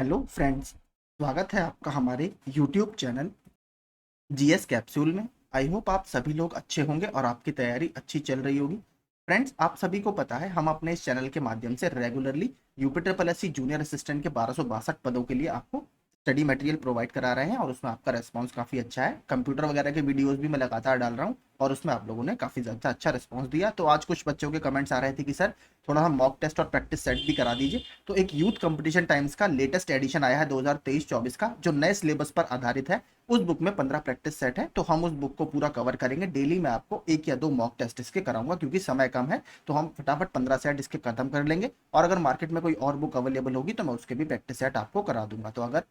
Hello friends, स्वागत है आपका हमारे यूट्यूब चैनल जीएस कैप्सूल में। आई होप आप सभी लोग अच्छे होंगे और आपकी तैयारी अच्छी चल रही होगी। फ्रेंड्स, आप सभी को पता है हम अपने इस चैनल के माध्यम से regularly UP triple S C junior assistant के 1262 पदों के लिए आपको स्टडी मटेरियल प्रोवाइड करा रहे हैं और उसमें आपका रेस्पॉन्स काफ़ी अच्छा है। कंप्यूटर वगैरह के वीडियोस भी मैं लगातार डाल रहा हूँ और उसमें आप लोगों ने काफ़ी ज़्यादा अच्छा रिस्पॉन्स दिया। तो आज कुछ बच्चों के कमेंट्स आ रहे थे कि सर थोड़ा हम मॉक टेस्ट और प्रैक्टिस सेट भी करा दीजिए। तो एक यूथ कंपटीशन टाइम्स का लेटेस्ट एडिशन आया है 2023-24 का, जो नए सिलेबस पर आधारित है। उस बुक में 15 प्रैक्टिस सेट है, तो हम उस बुक को पूरा कवर करेंगे। डेली मैं आपको एक या दो मॉक टेस्ट इसके कराऊंगा, क्योंकि समय कम है तो हम फटाफट 15 सेट इसके खत्म कर लेंगे। और अगर मार्केट में कोई और बुक अवेलेबल होगी तो मैं उसके भी प्रैक्टिस सेट आपको करा दूंगा। तो अगर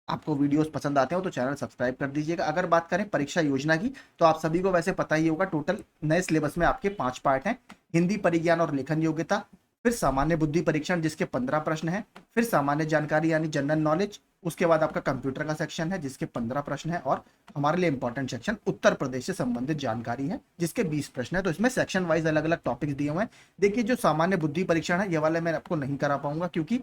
आपको वीडियोस पसंद आते हो तो चैनल सब्सक्राइब कर दीजिएगा। अगर बात करें परीक्षा योजना की, तो आप सभी को वैसे पता ही होगा, टोटल नए सिलेबस में आपके 5 पार्ट हैं। हिंदी परिज्ञान और लेखन योग्यता, फिर सामान्य बुद्धि परीक्षण जिसके 15 प्रश्न हैं, फिर सामान्य जानकारी यानी जनरल नॉलेज, उसके बाद आपका कंप्यूटर का सेक्शन है जिसके 15 प्रश्न है, और हमारे लिए इंपॉर्टेंट सेक्शन उत्तर प्रदेश से संबंधित जानकारी है जिसके 20 प्रश्न है। तो इसमें सेक्शन वाइज अलग अलग टॉपिक्स दिए हुए हैं। देखिए, जो सामान्य बुद्धि परीक्षण है ये वाले मैं आपको नहीं करा पाऊंगा, क्योंकि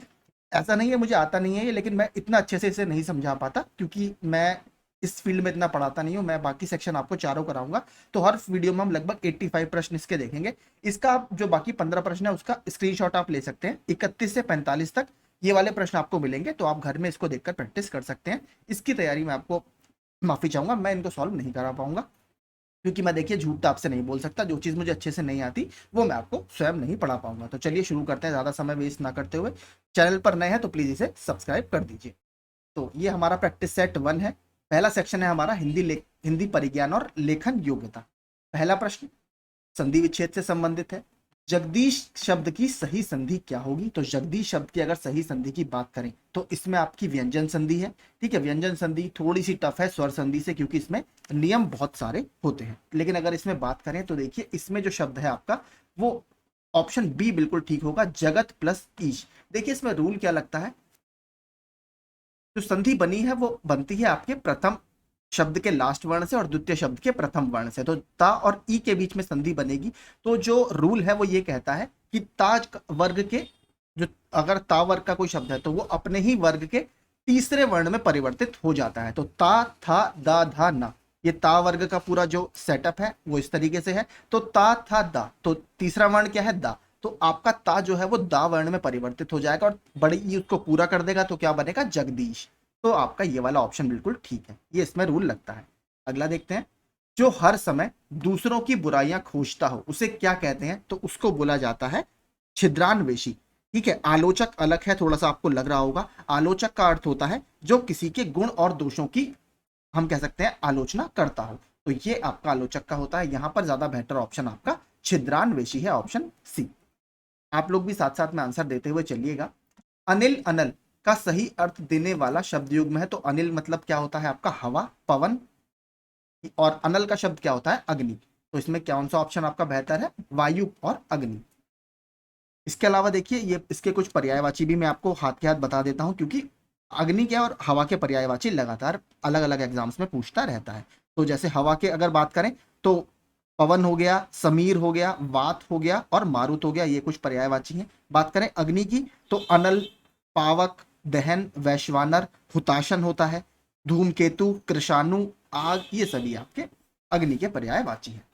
ऐसा नहीं है मुझे आता नहीं है ये, लेकिन मैं इतना अच्छे से इसे नहीं समझा पाता, क्योंकि मैं इस फील्ड में इतना पढ़ाता नहीं हूँ। मैं बाकी सेक्शन आपको चारों कराऊंगा। तो हर वीडियो में हम लगभग 85 प्रश्न इसके देखेंगे। इसका आप जो बाकी 15 प्रश्न है उसका स्क्रीनशॉट आप ले सकते हैं। 31 से 45 तक ये वाले प्रश्न आपको मिलेंगे, तो आप घर में इसको देखकर प्रैक्टिस कर सकते हैं। इसकी तैयारी में आपको माफी चाहूंगा, मैं इनको सॉल्व नहीं करा पाऊंगा, क्योंकि मैं देखिए झूठ तो आपसे नहीं बोल सकता। जो चीज़ मुझे अच्छे से नहीं आती वो मैं आपको स्वयं नहीं पढ़ा पाऊंगा। तो चलिए शुरू करते हैं, ज़्यादा समय वेस्ट ना करते हुए। चैनल पर नए हैं तो प्लीज़ इसे सब्सक्राइब कर दीजिए। तो ये हमारा प्रैक्टिस सेट 1 है। पहला सेक्शन है हमारा हिंदी परिज्ञान और लेखन योग्यता। पहला प्रश्न संधि विच्छेद से संबंधित है। जगदीश शब्द की सही संधि क्या होगी? तो जगदीश शब्द की अगर सही संधि की बात करें तो इसमें आपकी व्यंजन संधि है। ठीक है, व्यंजन संधि थोड़ी सी टफ है स्वर संधि से, क्योंकि इसमें नियम बहुत सारे होते हैं। लेकिन अगर इसमें बात करें तो देखिए, इसमें जो शब्द है आपका वो ऑप्शन बी बिल्कुल ठीक होगा, जगत प्लस ईश। देखिए, इसमें रूल क्या लगता है, जो संधि बनी है वो बनती है आपके प्रथम शब्द के लास्ट वर्ण से और द्वितीय शब्द के प्रथम वर्ण से। तो ता और ई के बीच में संधि बनेगी। तो जो रूल है वो ये कहता है कि ताज वर्ग के जो अगर ता वर्ग का कोई शब्द है तो वो अपने ही वर्ग के तीसरे वर्ण में परिवर्तित हो जाता है। तो ता था दा धा ना, ये ता वर्ग का पूरा जो सेटअप है वो इस तरीके से है। तो ता था दा, तो तीसरा वर्ण क्या है? दा। तो आपका ता जो है वो दा वर्ण में परिवर्तित हो जाएगा और बड़ी ई उसको पूरा कर देगा, तो क्या बनेगा? जगदीश। तो आपका ये वाला ऑप्शन बिल्कुल ठीक है, ये इसमें रूल लगता है। अगला देखते हैं, जो हर समय दूसरों की बुराइयां खोजता हो उसे क्या कहते हैं? तो उसको बोला जाता है छिद्रान्वेषी। ठीक है, आलोचक अलग है, थोड़ा सा आपको लग रहा होगा। आलोचक का अर्थ होता है जो किसी के गुण और दोषों की हम कह सकते हैं आलोचना करता हो। तो ये आपका आलोचक का होता है। यहां पर ज्यादा बेहतर ऑप्शन आपका छिद्रान्वेषी है, ऑप्शन सी। आप लोग भी साथ साथ में आंसर देते हुए चलिएगा। अनिल अनल का सही अर्थ देने वाला शब्द युग्म है। तो अनिल मतलब क्या होता है आपका? हवा, पवन। और अनल का शब्द क्या होता है? अग्नि। तो इसमें कौन सा ऑप्शन आपका बेहतर है? वायु और अग्नि। इसके अलावा देखिए, ये इसके कुछ पर्यायवाची भी मैं आपको हाथ के हाथ बता देता हूं, क्योंकि अग्नि के और हवा के पर्यायवाची लगातार अलग अलग एग्जाम्स में पूछता रहता है। तो जैसे हवा के अगर बात करें तो पवन हो गया, समीर हो गया, वात हो गया और मारुत हो गया, ये कुछ पर्यायवाची हैं। बात करें अग्नि की तो अनल, पावक, दहन, वैश्वानर, हुताशन होता है, धूमकेतु, कृषाणु, आग, ये सभी आपके अग्नि के पर्यायवाची हैं।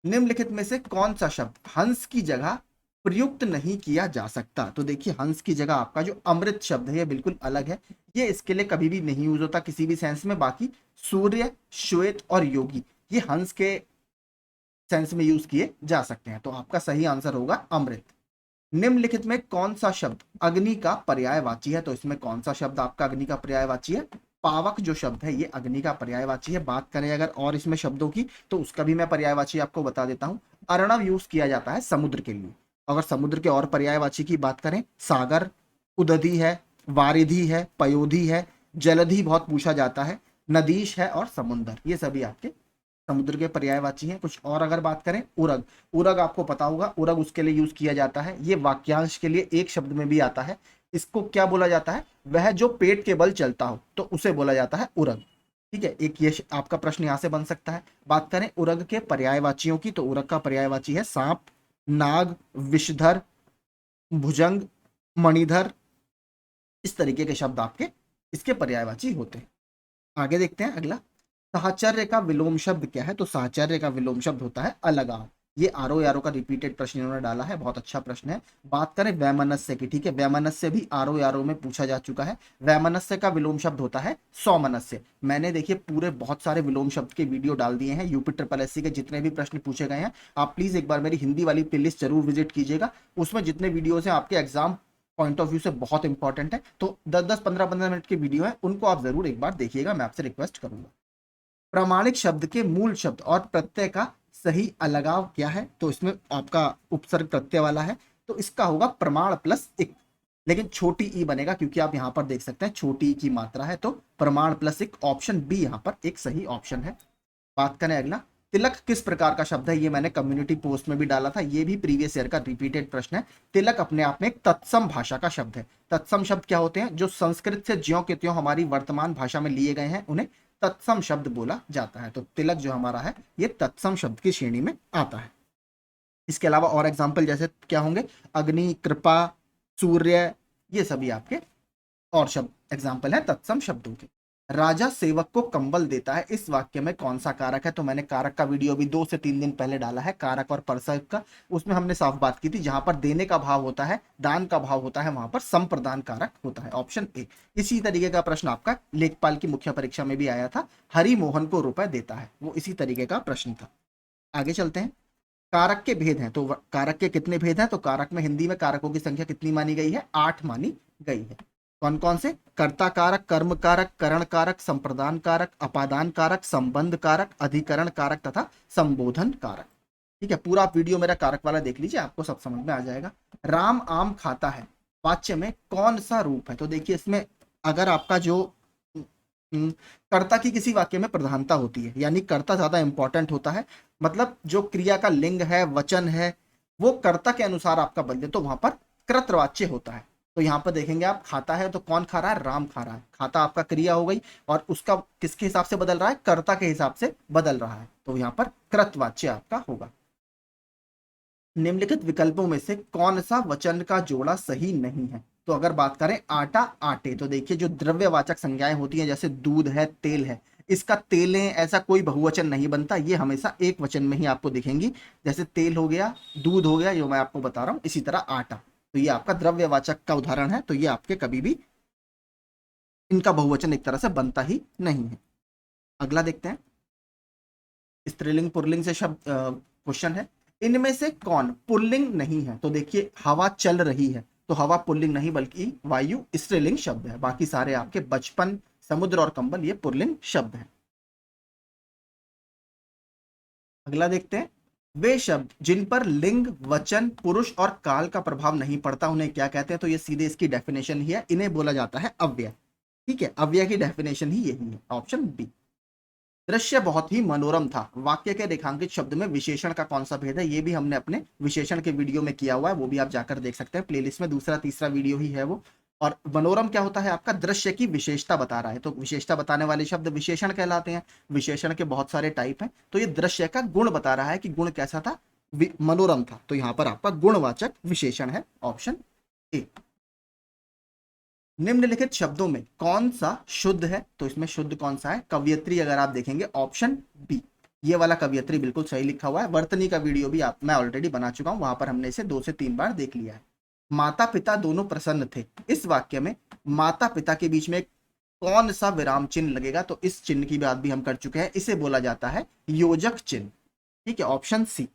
निम्नलिखित में से कौन सा शब्द हंस की जगह प्रयुक्त नहीं किया जा सकता? तो देखिए, हंस की जगह आपका जो अमृत शब्द है ये बिल्कुल अलग है। ये इसके लिए कभी भी नहीं यूज होता किसी भी सेंस में। बाकी सूर्य, श्वेत और योगी ये हंस के सेंस में यूज किए जा सकते हैं। तो आपका सही आंसर होगा अमृत। निम्नलिखित में कौन सा शब्द अग्नि का पर्यायवाची है? तो इसमें कौन सा शब्द आपका अग्नि का पर्यायवाची है? पावक जो शब्द है ये अग्नि का पर्यायवाची है। बात करें अगर और इसमें शब्दों की, तो उसका भी मैं पर्यायवाची आपको बता देता हूं। अर्णव यूज किया जाता है समुद्र के लिए। अगर समुद्र के और पर्यायवाची की बात करें, सागर, उदधि है, वारिधि है, पयोधि है, जलधि बहुत पूछा जाता है, नदीश है और समुद्र, ये सभी आपके समुद्र के पर्यायवाची हैं। कुछ और अगर बात करें, उरग, उरग आपको पता होगा, उरग उसके लिए यूज किया जाता है। ये वाक्यांश के लिए एक शब्द में भी आता है। इसको क्या बोला जाता है? वह जो पेट के बल चलता हो, तो उसे बोला जाता है उरग। ठीक है, एक ये आपका प्रश्न यहां से बन सकता है। बात करें उरग के पर्यायवाचियों की, तो उरग का पर्यायवाची है सांप, नाग, विषधर, भुजंग, मणिधर, इस तरीके के शब्द आपके इसके पर्यायवाची होते हैं। आगे देखते हैं अगला, साहचर्य का विलोम शब्द क्या है? तो साहचर्य का विलोम शब्द होता है अलगाव। ये आरो यारो का रिपीटेड प्रश्न इन्होंने डाला है, बहुत अच्छा प्रश्न है। बात करें वैमनस्य की, ठीक है, वैमनस्य भी आरो यारो में पूछा जा चुका है। वैमनस्य का विलोम शब्द होता है सौमनस्य। मैंने देखिए पूरे बहुत सारे विलोम शब्द के वीडियो डाल दिए हैं, यूपी ट्रिपल एससी के जितने भी प्रश्न पूछे गए हैं। आप प्लीज एक बार मेरी हिंदी वाली प्लेलिस्ट जरूर विजिट कीजिएगा, उसमें जितने वीडियोज हैं आपके एग्जाम पॉइंट ऑफ व्यू से बहुत इंपॉर्टेंट है। तो 10-10 15-15 मिनट की वीडियो है, उनको आप जरूर एक बार देखिएगा, मैं आपसे रिक्वेस्ट करूंगा। प्रामाणिक शब्द के मूल शब्द और प्रत्यय का सही अलगाव क्या है? तो इसमें आपका उपसर्ग प्रत्यय वाला है, तो इसका होगा प्रमाण प्लस इक, लेकिन छोटी ई बनेगा क्योंकि आप यहां पर देख सकते हैं छोटी ई की मात्रा है, तो प्रमाण प्लस इक, ऑप्शन बी यहां पर एक सही ऑप्शन है। बात करें अगला, तिलक किस प्रकार का शब्द है? ये मैंने कम्युनिटी पोस्ट में भी डाला था, ये भी प्रीवियस ईयर का रिपीटेड प्रश्न है। तिलक अपने आप में एक तत्सम भाषा का शब्द है। तत्सम शब्द क्या होते हैं? जो संस्कृत से ज्यों के त्यों हमारी वर्तमान भाषा में लिए गए हैं उन्हें तत्सम शब्द बोला जाता है। तो तिलक जो हमारा है ये तत्सम शब्द की श्रेणी में आता है। इसके अलावा और एग्जाम्पल जैसे क्या होंगे? अग्नि, कृपा, सूर्य, ये सभी आपके और शब्द एग्जाम्पल है तत्सम शब्दों के। राजा सेवक को कंबल देता है, इस वाक्य में कौन सा कारक है? तो मैंने कारक का वीडियो भी 2 से 3 दिन पहले डाला है, कारक और परसक का। उसमें हमने साफ बात की थी, जहां पर देने का भाव होता है, दान का भाव होता है, वहां पर संप्रदान कारक होता है, ऑप्शन ए। इसी तरीके का प्रश्न आपका लेखपाल की मुख्य परीक्षा में भी आया था, हरि मोहन को रुपए देता है, वो इसी तरीके का प्रश्न था। आगे चलते हैं, कारक के भेद हैं, तो कारक के कितने भेद हैं? तो कारक में हिंदी में कारकों की संख्या कितनी मानी गई है? 8 मानी गई है। कौन कौन से? कर्ता कारक, कर्म कारक, करण कारक, संप्रदान कारक, अपादान कारक, संबंध कारक, अधिकरण कारक तथा संबोधन कारक। ठीक है, पूरा आप वीडियो मेरा कारक वाला देख लीजिए, आपको सब समझ में आ जाएगा। राम आम खाता है, वाच्य में कौन सा रूप है? तो देखिए इसमें अगर आपका जो कर्ता की किसी वाक्य में प्रधानता होती है, यानी कर्ता ज्यादा इंपॉर्टेंट होता है, मतलब जो क्रिया का लिंग है, वचन है, वो कर्ता के अनुसार आपका बदले, तो वहां पर कृतवाच्य होता है। तो यहाँ पर देखेंगे आप, खाता है तो कौन खा रहा है? राम खा रहा है। खाता आपका क्रिया हो गई और उसका किसके हिसाब से बदल रहा है? कर्ता के हिसाब से बदल रहा है, तो यहाँ पर कृतवाच्य आपका होगा। निम्नलिखित विकल्पों में से कौन सा वचन का जोड़ा सही नहीं है? तो अगर बात करें आटा, आटे, तो देखिए जो द्रव्यवाचक संज्ञाएं होती हैं, जैसे दूध है, तेल है, इसका तेलें ऐसा कोई बहुवचन नहीं बनता, ये हमेशा एक वचन में ही आपको दिखेंगी। जैसे तेल हो गया, दूध हो गया, जो मैं आपको बता रहा हूं, इसी तरह आटा, तो ये आपका द्रव्यवाचक का उदाहरण है, तो ये आपके कभी भी इनका बहुवचन एक तरह से बनता ही नहीं है। अगला देखते हैं, स्त्रीलिंग पुल्लिंग से शब्द क्वेश्चन है, इनमें से कौन पुल्लिंग नहीं है? तो देखिए हवा चल रही है, तो हवा पुल्लिंग नहीं बल्कि वायु स्त्रीलिंग शब्द है। बाकी सारे आपके बचपन, समुद्र और कंबल ये पुल्लिंग शब्द है। अगला देखते हैं, वे शब्द जिन पर लिंग, वचन, पुरुष और काल का प्रभाव नहीं पड़ता उन्हें क्या कहते हैं? तो ये सीधे इसकी डेफिनेशन ही है, इन्हें बोला जाता है अव्यय। ठीक है, अव्यय की डेफिनेशन ही यही है, ऑप्शन बी। दृश्य बहुत ही मनोरम था, वाक्य के रेखांकित शब्द में विशेषण का कौन सा भेद है? ये भी हमने अपने विशेषण के वीडियो में किया हुआ है, वो भी आप जाकर देख सकते हैं, प्लेलिस्ट में दूसरा तीसरा वीडियो ही है वो। और मनोरम क्या होता है? आपका दृश्य की विशेषता बता रहा है, तो विशेषता बताने वाले शब्द विशेषण कहलाते हैं। विशेषण के बहुत सारे टाइप हैं, तो ये दृश्य का गुण बता रहा है कि गुण कैसा था, मनोरम था, तो यहाँ पर आपका गुणवाचक विशेषण है, ऑप्शन ए। निम्नलिखित शब्दों में कौन सा शुद्ध है? तो इसमें शुद्ध कौन सा है? कवियत्री, अगर आप देखेंगे ऑप्शन बी, ये वाला कवियत्री बिल्कुल सही लिखा हुआ है। वर्तनी का वीडियो भी मैं ऑलरेडी बना चुका हूं, वहां पर हमने इसे 2 से 3 बार देख लिया है। माता पिता दोनों प्रसन्न थे, इस वाक्य में माता पिता के बीच में कौन सा विराम चिन्ह लगेगा? तो इस चिन्ह की बात भी हम कर चुके हैं, इसे बोला जाता है योजक चिन्ह। ठीक है, ऑप्शन सी।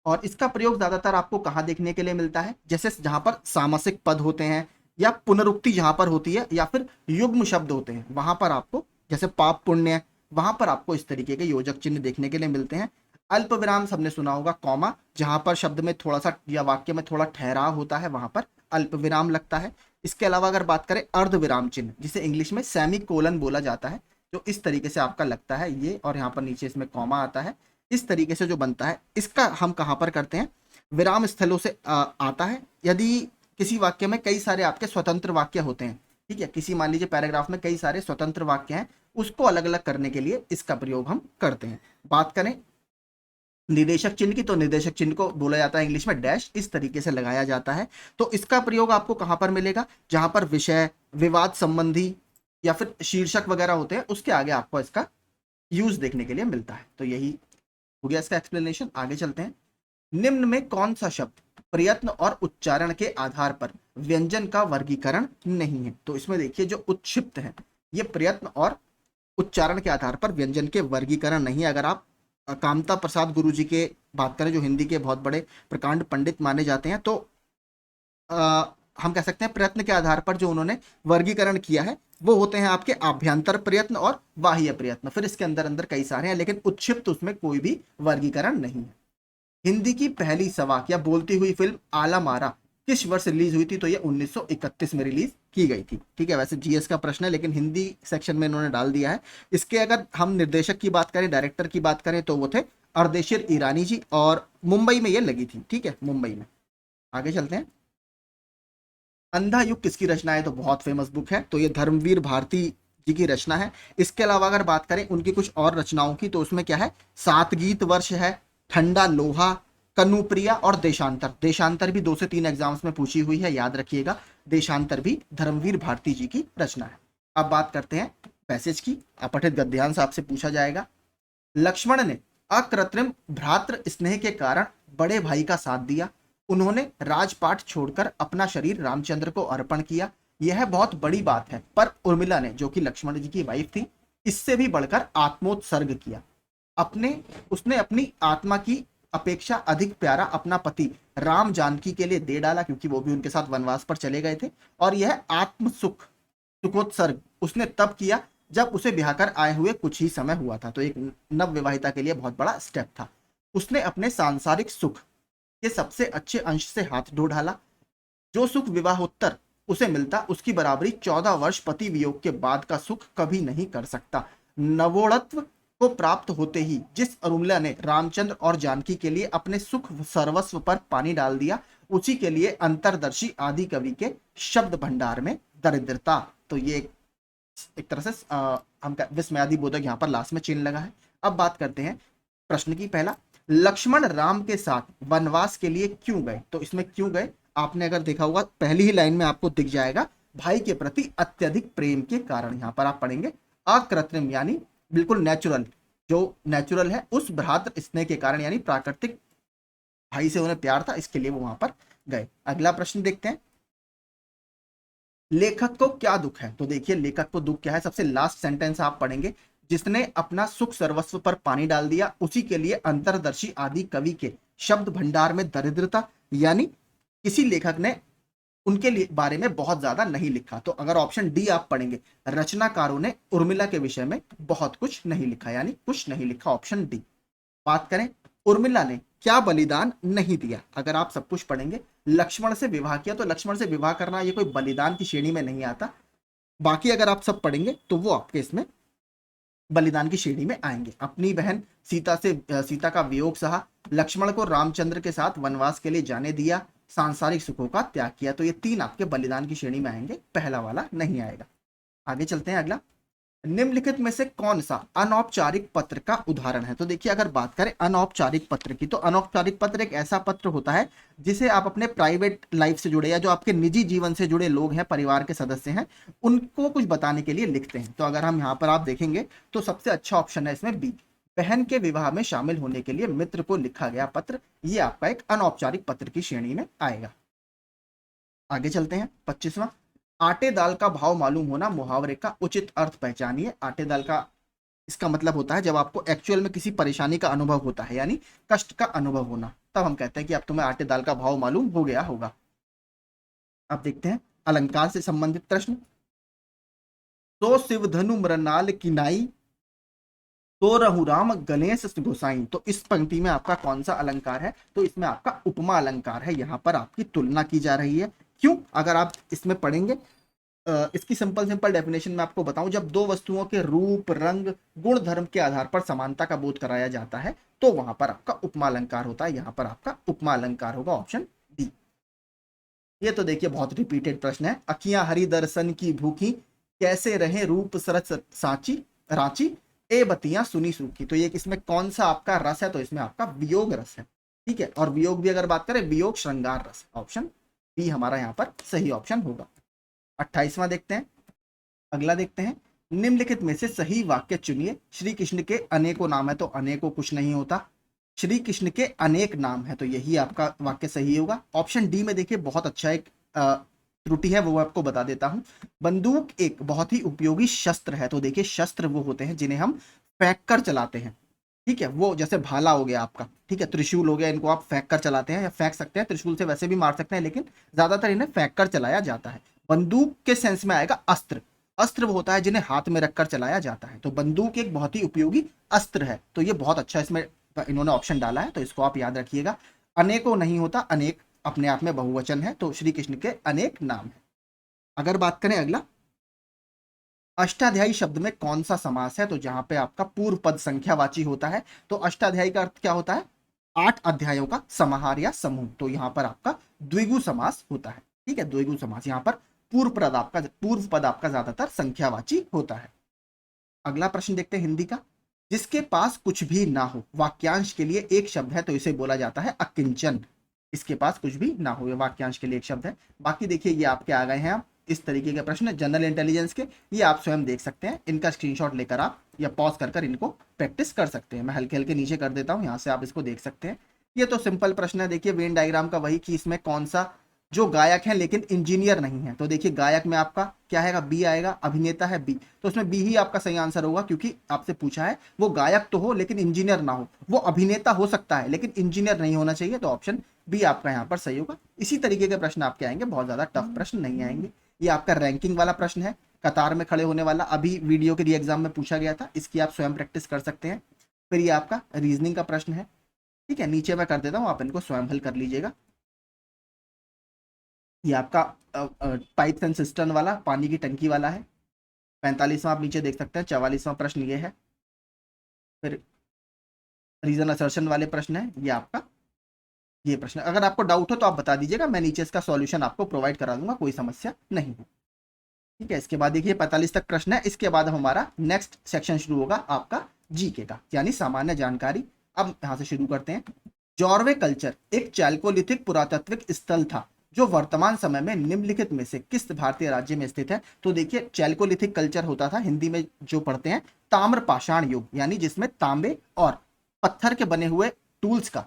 और इसका प्रयोग ज्यादातर आपको कहां देखने के लिए मिलता है? जैसे जहां पर सामासिक पद होते हैं, या पुनरुक्ति जहां पर होती है, या फिर युग्म शब्द होते हैं, वहां पर आपको, जैसे पाप पुण्य, वहां पर आपको इस तरीके के योजक चिन्ह देखने के लिए मिलते हैं। अल्प विराम सबने सुना होगा, कॉमा, जहां पर शब्द में थोड़ा सा या वाक्य में थोड़ा ठहराव होता है, वहां पर अल्प विराम लगता है। इसके अलावा अगर बात करें अर्ध विराम चिन्ह, जिसे इंग्लिश में सेमी कोलन बोला जाता है, जो इस तरीके से आपका लगता है ये, और यहाँ पर नीचे इसमें कॉमा आता है, इस तरीके से जो बनता है, इसका हम कहाँ पर करते हैं? विराम स्थलों से आता है। यदि किसी वाक्य में कई सारे आपके स्वतंत्र वाक्य होते हैं, ठीक है, किसी मान लीजिए पैराग्राफ में कई सारे स्वतंत्र वाक्य हैं, उसको अलग अलग करने के लिए इसका प्रयोग हम करते हैं। बात करें निदेशक चिन्ह की, तो निदेशक चिन्ह को बोला जाता है इंग्लिश में डैश, इस तरीके से लगाया जाता है। तो इसका प्रयोग आपको कहां पर मिलेगा, जहां पर विषय, विवाद संबंधी या फिर शीर्षक वगैरह होते हैं, उसके आगे आपको इसका यूज देखने के लिए मिलता है। तो यही हो गया इसका एक्सप्लेनेशन। आगे चलते हैं। निम्न में कौन सा शब्द प्रयत्न और उच्चारण के आधार पर व्यंजन का वर्गीकरण नहीं है। तो इसमें देखिए जो उत्क्षिप्त है, ये प्रयत्न और उच्चारण के आधार पर व्यंजन के वर्गीकरण नहीं है। अगर आप कामता प्रसाद गुरु जी के बात करें, जो हिंदी के बहुत बड़े प्रकांड पंडित माने जाते हैं, तो हम कह सकते हैं प्रयत्न के आधार पर जो उन्होंने वर्गीकरण किया है वो होते हैं आपके आभ्यंतर प्रयत्न और बाह्य प्रयत्न। फिर इसके अंदर अंदर कई सारे हैं, लेकिन उत्क्षिप्त उसमें कोई भी वर्गीकरण नहीं है। हिंदी की पहली सवाक या बोलती हुई फिल्म आला मारा किस वर्ष रिलीज हुई थी। तो ये 1931 में रिलीज की गई थी। ठीक है, वैसे जीएस का प्रश्न है लेकिन हिंदी सेक्शन में इन्होंने डाल दिया है। इसके अगर हम निर्देशक की बात करें, डायरेक्टर की बात करें, तो वो थे अर्देशीर ईरानी जी, और मुंबई में ये लगी थी। ठीक है, मुंबई में। आगे चलते हैं। अंधा युग किसकी रचना है। तो बहुत फेमस बुक है, तो ये धर्मवीर भारती जी की रचना है। इसके अलावा अगर बात करें उनकी कुछ और रचनाओं की, तो उसमें क्या है, सात गीत वर्ष है, ठंडा लोहा, कनुप्रिया और देशांतर। देशांतर भी 2 से 3 एग्जाम्स में पूछी हुई है, याद रखिएगा। देशांतर भी धर्मवीर भारती जी की रचना है। अब बात करते हैं पैसेज की। अपठित गद्यांश आपसे पूछा जाएगा। लक्ष्मण ने अकृत्रिम भ्रातृ स्नेह के कारण बड़े भाई का साथ दिया। उन्होंने राजपाट छोड़कर अपना शरीर रामचंद्र को अर्पण किया। यह बहुत बड़ी बात है, पर उर्मिला ने, जो कि लक्ष्मण जी की वाइफ थी, इससे भी बढ़कर आत्मोत्सर्ग किया। उसने अपनी आत्मा की अपेक्षा अधिक प्यारा अपना पति राम जानकी के लिए दे डाला, क्योंकि वो भी उनके साथ वनवास पर चले गए थे। और यह आत्म सुखोत्सर्ग उसने तब किया जब उसे ब्याह कर आए हुए कुछ ही समय हुआ था। तो एक नव विवाहिता के लिए बहुत बड़ा स्टेप था। उसने अपने सांसारिक सुख के सबसे अच्छे अंश से हाथ धो डाला। जो सुख विवाहोत्तर उसे मिलता, उसकी बराबरी 14 वर्ष पति वियोग के बाद का सुख कभी नहीं कर सकता। नवोड़त्व को प्राप्त होते ही जिस उर्मिला ने रामचंद्र और जानकी के लिए अपने सुख सर्वस्व पर पानी डाल दिया, उसी के लिए अंतरदर्शी आदि कवि के शब्द भंडार में दरिद्रता। तो ये एक तरह से हम विस्मयादि बोधक यहाँ पर लास्ट में चिन्ह लगा है। अब बात करते हैं प्रश्न की। पहला, लक्ष्मण राम के साथ वनवास के लिए क्यों गए। तो इसमें क्यों गए, आपने अगर देखा होगा पहली ही लाइन में आपको दिख जाएगा, भाई के प्रति अत्यधिक प्रेम के कारण। यहां पर आप पढ़ेंगे अकृत्रिम यानी बिल्कुल नेचुरल, जो नेचुरल है उस भ्रातृ स्नेह के कारण, यानी प्राकृतिक भाई से उन्हें प्यार था, इसके लिए वो वहां पर गए। अगला प्रश्न देखते हैं। लेखक को क्या दुख है। तो देखिए लेखक को दुख क्या है, सबसे लास्ट सेंटेंस आप पढ़ेंगे, जिसने अपना सुख सर्वस्व पर पानी डाल दिया, उसी के लिए अंतरदर्शी आदि कवि के शब्द भंडार में दरिद्रता। यानी किसी लेखक ने उनके लिए बारे में बहुत ज्यादा नहीं लिखा। तो अगर ऑप्शन डी आप पढ़ेंगे, रचनाकारों ने उर्मिला के विषय में बहुत कुछ नहीं लिखा, यानी कुछ नहीं लिखा, ऑप्शन डी। बात करें उर्मिला ने क्या बलिदान नहीं दिया। अगर आप सब कुछ पढ़ेंगे, लक्ष्मण से विवाह किया, तो लक्ष्मण से विवाह करना ये कोई बलिदान की श्रेणी में नहीं आता। बाकी अगर आप सब पढ़ेंगे तो वो आपके इसमें बलिदान की श्रेणी में आएंगे। अपनी बहन सीता का वियोग सहा, लक्ष्मण को रामचंद्र के साथ वनवास के लिए जाने दिया, सांसारिक सुखों का त्याग किया। तो ये 3 आपके बलिदान की श्रेणी में आएंगे, पहला वाला नहीं आएगा। आगे चलते हैं। अगला, निम्नलिखित में से कौन सा अनौपचारिक पत्र का उदाहरण है। तो देखिए अगर बात करें अनौपचारिक पत्र की, तो अनौपचारिक पत्र एक ऐसा पत्र होता है जिसे आप अपने प्राइवेट लाइफ से जुड़े या जो आपके निजी जीवन से जुड़े लोग हैं, परिवार के सदस्य हैं, उनको कुछ बताने के लिए लिखते हैं। तो अगर हम यहाँ पर आप देखेंगे तो सबसे अच्छा ऑप्शन है इसमें बी, बहन के विवाह में शामिल होने के लिए मित्र को लिखा गया पत्र। ये आपका एक अनौपचारिक पत्र की श्रेणी में आएगा। आगे चलते हैं। 25वां, आटे दाल का भाव मालूम होना मुहावरे का उचित अर्थ पहचानिए। आटे दाल का इसका मतलब होता है जब आपको एक्चुअल में किसी परेशानी का अनुभव होता है, यानी कष्ट का अनुभव होना, तब हम कहते हैं कि अब तुम्हें आटे दाल का भाव मालूम हो गया होगा। अब देखते हैं अलंकार से संबंधित प्रश्न। तो शिवधनु मृणाल किनाई, तो रघुराम गणेश गोसाई। तो इस पंक्ति में आपका कौन सा अलंकार है। तो इसमें आपका उपमा अलंकार है। यहाँ पर आपकी तुलना की जा रही है। क्यों, अगर आप इसमें पढ़ेंगे, इसकी सिंपल डेफिनेशन में आपको बताऊं, जब दो वस्तुओं के रूप, रंग, गुण, धर्म के आधार पर समानता का बोध कराया जाता है, तो वहां पर आपका उपमा अलंकार होता है। यहाँ पर आपका उपमा अलंकार होगा, ऑप्शन डी। ये तो देखिए बहुत रिपीटेड प्रश्न है। अखियां हरि दर्शन की भूखी, कैसे रहे रूप सरस साची रांची, ए बतियां सुनी सूखी, तो ये इसमें कौन सा आपका रस है, तो इसमें आपका वियोग रस है। ठीक है, और वियोग भी अगर बात करें, वियोग श्रृंगार रस, ऑप्शन बी हमारा यहाँ पर सही ऑप्शन होगा। 28वां देखते हैं, अगला देखते हैं, निम्नलिखित में से सही वाक्य चुनिए। श्री कृष्ण के अनेकों नाम है, तो अनेकों कुछ नहीं होता, श्री कृष्ण के अनेक नाम है, तो यही आपका वाक्य सही होगा। ऑप्शन डी में देखिए बहुत अच्छा एक त्रुटि है, वो मैं आपको बता देता हूं। बंदूक एक बहुत ही उपयोगी शस्त्र है, तो देखिए शस्त्र वो होते हैं जिन्हें हम फेंक कर चलाते हैं। ठीक है, वो जैसे भाला हो गया आपका, ठीक है, त्रिशूल हो गया, इनको आप फेंक कर चलाते हैं या फेंक सकते हैं, त्रिशूल से वैसे भी मार सकते हैं, लेकिन ज्यादातर इन्हें फेंक कर चलाया जाता है। बंदूक के सेंस में आएगा अस्त्र, अस्त्र वो होता है जिन्हें हाथ में रखकर चलाया जाता है, तो बंदूक एक बहुत ही उपयोगी अस्त्र है, तो ये बहुत अच्छा इसमें इन्होंने ऑप्शन डाला है, तो इसको आप याद रखिएगा। अनेकों नहीं होता, अनेक अपने आप में बहुवचन है, तो श्री कृष्ण के अनेक नाम है। अगर बात करें अगला, अष्टाध्यायी शब्द में कौन सा समास है, तो जहां पे आपका पूर्व पद संख्यावाची होता है, तो अष्टाध्यायी का अर्थ क्या होता है, 8 अध्यायों का समाहार या समूह, तो यहां पर आपका द्विगु समास होता है। ठीक है, द्विगु समास, यहां पर पूर्व पद आपका ज्यादातर संख्यावाची होता है। अगला प्रश्न देखते हैं हिंदी का, जिसके पास कुछ भी ना हो, वाक्यांश के लिए एक शब्द है, तो इसे बोला जाता है अकिंचन। इसके पास कुछ भी ना हो, ये वाक्यांश के लिए एक शब्द है। बाकी देखिए ये आपके आ गए हैं, आप इस तरीके के प्रश्न जनरल इंटेलिजेंस के, ये आप स्वयं देख सकते हैं, इनका स्क्रीनशॉट लेकर आप या पॉज कर इनको प्रैक्टिस कर सकते हैं। मैं हल्के हल्के नीचे कर देता हूं, यहां से आप इसको देख सकते हैं। ये तो सिंपल प्रश्न है, देखिए वेन डायग्राम का वही कि इसमें कौन सा जो गायक है लेकिन इंजीनियर नहीं है, तो देखिए गायक में आपका क्या आएगा, बी आएगा, अभिनेता है बी, तो उसमें बी ही आपका सही आंसर होगा, क्योंकि आपसे पूछा है वो गायक तो हो लेकिन इंजीनियर ना हो, वो अभिनेता हो सकता है लेकिन इंजीनियर नहीं होना चाहिए, तो ऑप्शन बी आपका यहाँ पर सही होगा। इसी तरीके के प्रश्न आपके आएंगे, बहुत ज्यादा टफ प्रश्न नहीं आएंगे। ये आपका रैंकिंग वाला प्रश्न है, कतार में खड़े होने वाला, अभी वीडियो के री एग्जाम में पूछा गया था, इसकी आप स्वयं प्रैक्टिस कर सकते हैं। फिर ये आपका रीजनिंग का प्रश्न है। ठीक है, नीचे मैं कर देता हूँ, आप इनको स्वयं हल कर लीजिएगा। ये आपका पाइप्स एंड सिस्टम वाला, पानी की टंकी वाला है। 45वां आप नीचे देख सकते हैं। 44वां प्रश्न ये है। फिर रीजन असर्शन वाले प्रश्न है ये आपका, ये प्रश्न अगर आपको डाउट हो तो आप बता दीजिएगा, मैं नीचे इसका सॉल्यूशन आपको प्रोवाइड करा दूंगा, कोई समस्या नहीं है। ठीक है, इसके बाद देखिए 45 तक प्रश्न है, इसके बाद हमारा नेक्स्ट सेक्शन शुरू होगा आपका जीके का, यानी सामान्य जानकारी। अब यहां से शुरू करते हैं। जॉर्वे कल्चर एक चैल्कोलिथिक पुरातात्विक स्थल था जो वर्तमान समय में निम्नलिखित में से किस भारतीय राज्य में स्थित है, तो देखिए चैल्कोलिथिक कल्चर होता था, हिंदी में जो पढ़ते हैं ताम्र पाषाण युग, यानी जिसमें तांबे और पत्थर के बने हुए टूल्स का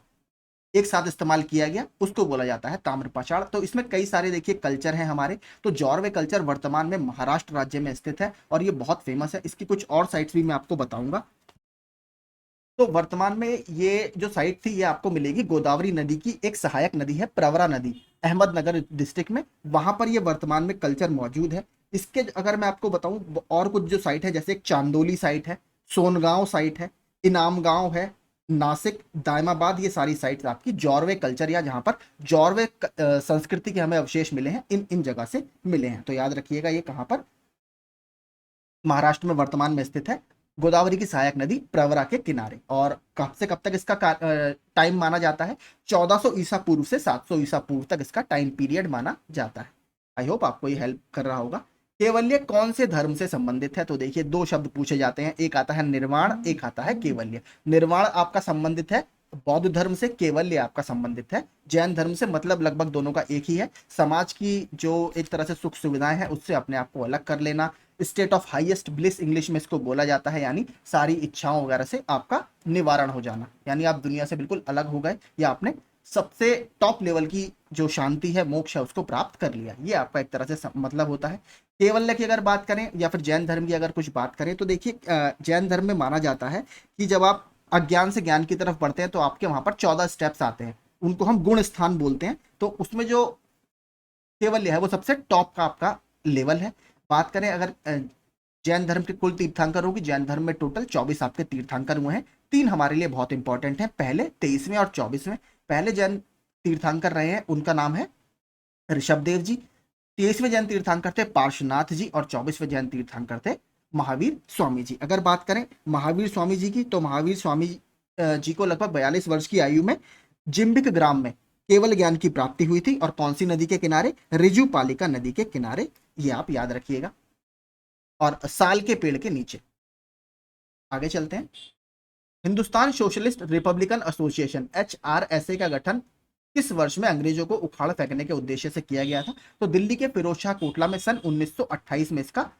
एक साथ इस्तेमाल किया गया, उसको बोला जाता है ताम्र पाषाण। तो इसमें कई सारे देखिए कल्चर हैं हमारे, तो जॉर्वे कल्चर वर्तमान में महाराष्ट्र राज्य में स्थित है और ये बहुत फेमस है, इसकी कुछ और साइट्स भी मैं आपको बताऊंगा। तो वर्तमान में ये जो साइट थी ये आपको मिलेगी, गोदावरी नदी की एक सहायक नदी है प्रवरा नदी, अहमदनगर डिस्ट्रिक्ट में, वहां पर ये वर्तमान में कल्चर मौजूद है। इसके अगर मैं आपको बताऊं और कुछ जो साइट है, जैसे एक चांदोली साइट है, सोनगांव साइट है, इनाम गांव है, नासिक, दायमाबाद, ये सारी साइट्स आपकी जॉर्वे कल्चर या जहां पर जॉर्वे संस्कृति के हमें अवशेष मिले हैं, इन इन जगह से मिले हैं। तो याद रखिएगा ये कहां पर, महाराष्ट्र में वर्तमान में स्थित है, गोदावरी की सहायक नदी प्रवरा के किनारे। और कब से कब तक इसका टाइम माना जाता है, 1400 ईसा पूर्व से 700 ईसा पूर्व तक इसका टाइम पीरियड माना जाता है। आई होप आपको ये हेल्प कर रहा होगा। केवल्य कौन से धर्म से संबंधित है, तो देखिए दो शब्द पूछे जाते हैं, एक आता है निर्वाण, एक आता है केवल्य। निर्वाण आपका संबंधित है बौद्ध धर्म से, केवल्य आपका संबंधित है जैन धर्म से, मतलब लगभग दोनों का एक ही है। समाज की जो एक तरह से सुख सुविधाएं हैं उससे अपने आप को अलग कर लेना, state of highest bliss English में इसको बोला जाता है, यानी सारी इच्छाओं वगैरह से आपका निवारण हो जाना, यानी आप दुनिया से बिल्कुल अलग हो गए या आपने सबसे टॉप लेवल की जो शांति है, मोक्ष है, उसको प्राप्त कर लिया, ये आपका एक तरह से मतलब होता है। केवल्य की अगर बात करें या फिर जैन धर्म की अगर कुछ बात करें, तो देखिए जैन धर्म में माना जाता है कि जब आप अज्ञान से ज्ञान की तरफ बढ़ते हैं तो आपके वहां पर 14 स्टेप्स आते हैं, उनको हम गुण स्थान बोलते हैं, तो उसमें जो केवल्य है वो सबसे टॉप का आपका लेवल है। बात करें अगर जैन धर्म के कुल तीर्थंकर होगी, जैन धर्म में टोटल 24 आपके तीर्थंकर हुए हैं, तीन हमारे लिए बहुत इंपॉर्टेंट है, पहले 23वें और 24वें। पहले जैन तीर्थंकर रहे हैं उनका नाम है ऋषभदेव जी, 23वें जैन तीर्थंकर थे पार्श्वनाथ जी, और 24वें जैन तीर्थंकर थे महावीर स्वामी जी। अगर बात करें महावीर स्वामी जी की, तो महावीर स्वामी जी को लगभग 42 वर्ष की आयु में जिम्बिक ग्राम में केवल ज्ञान की प्राप्ति हुई थी, और कौन सी नदी के किनारे, रिजुपालिका नदी के किनारे, ये आप याद रखिएगा, और साल के पेड़ के नीचे। आगे चलते हैं। Hindustan socialist Republican association HRSA का गठन किस वर्ष में अंग्रेजों को उखाड़ फेंकने के उद्देश्य से किया गया था? तो दिल्ली के फिरोज शाह कोटला में सन 1928 में इसका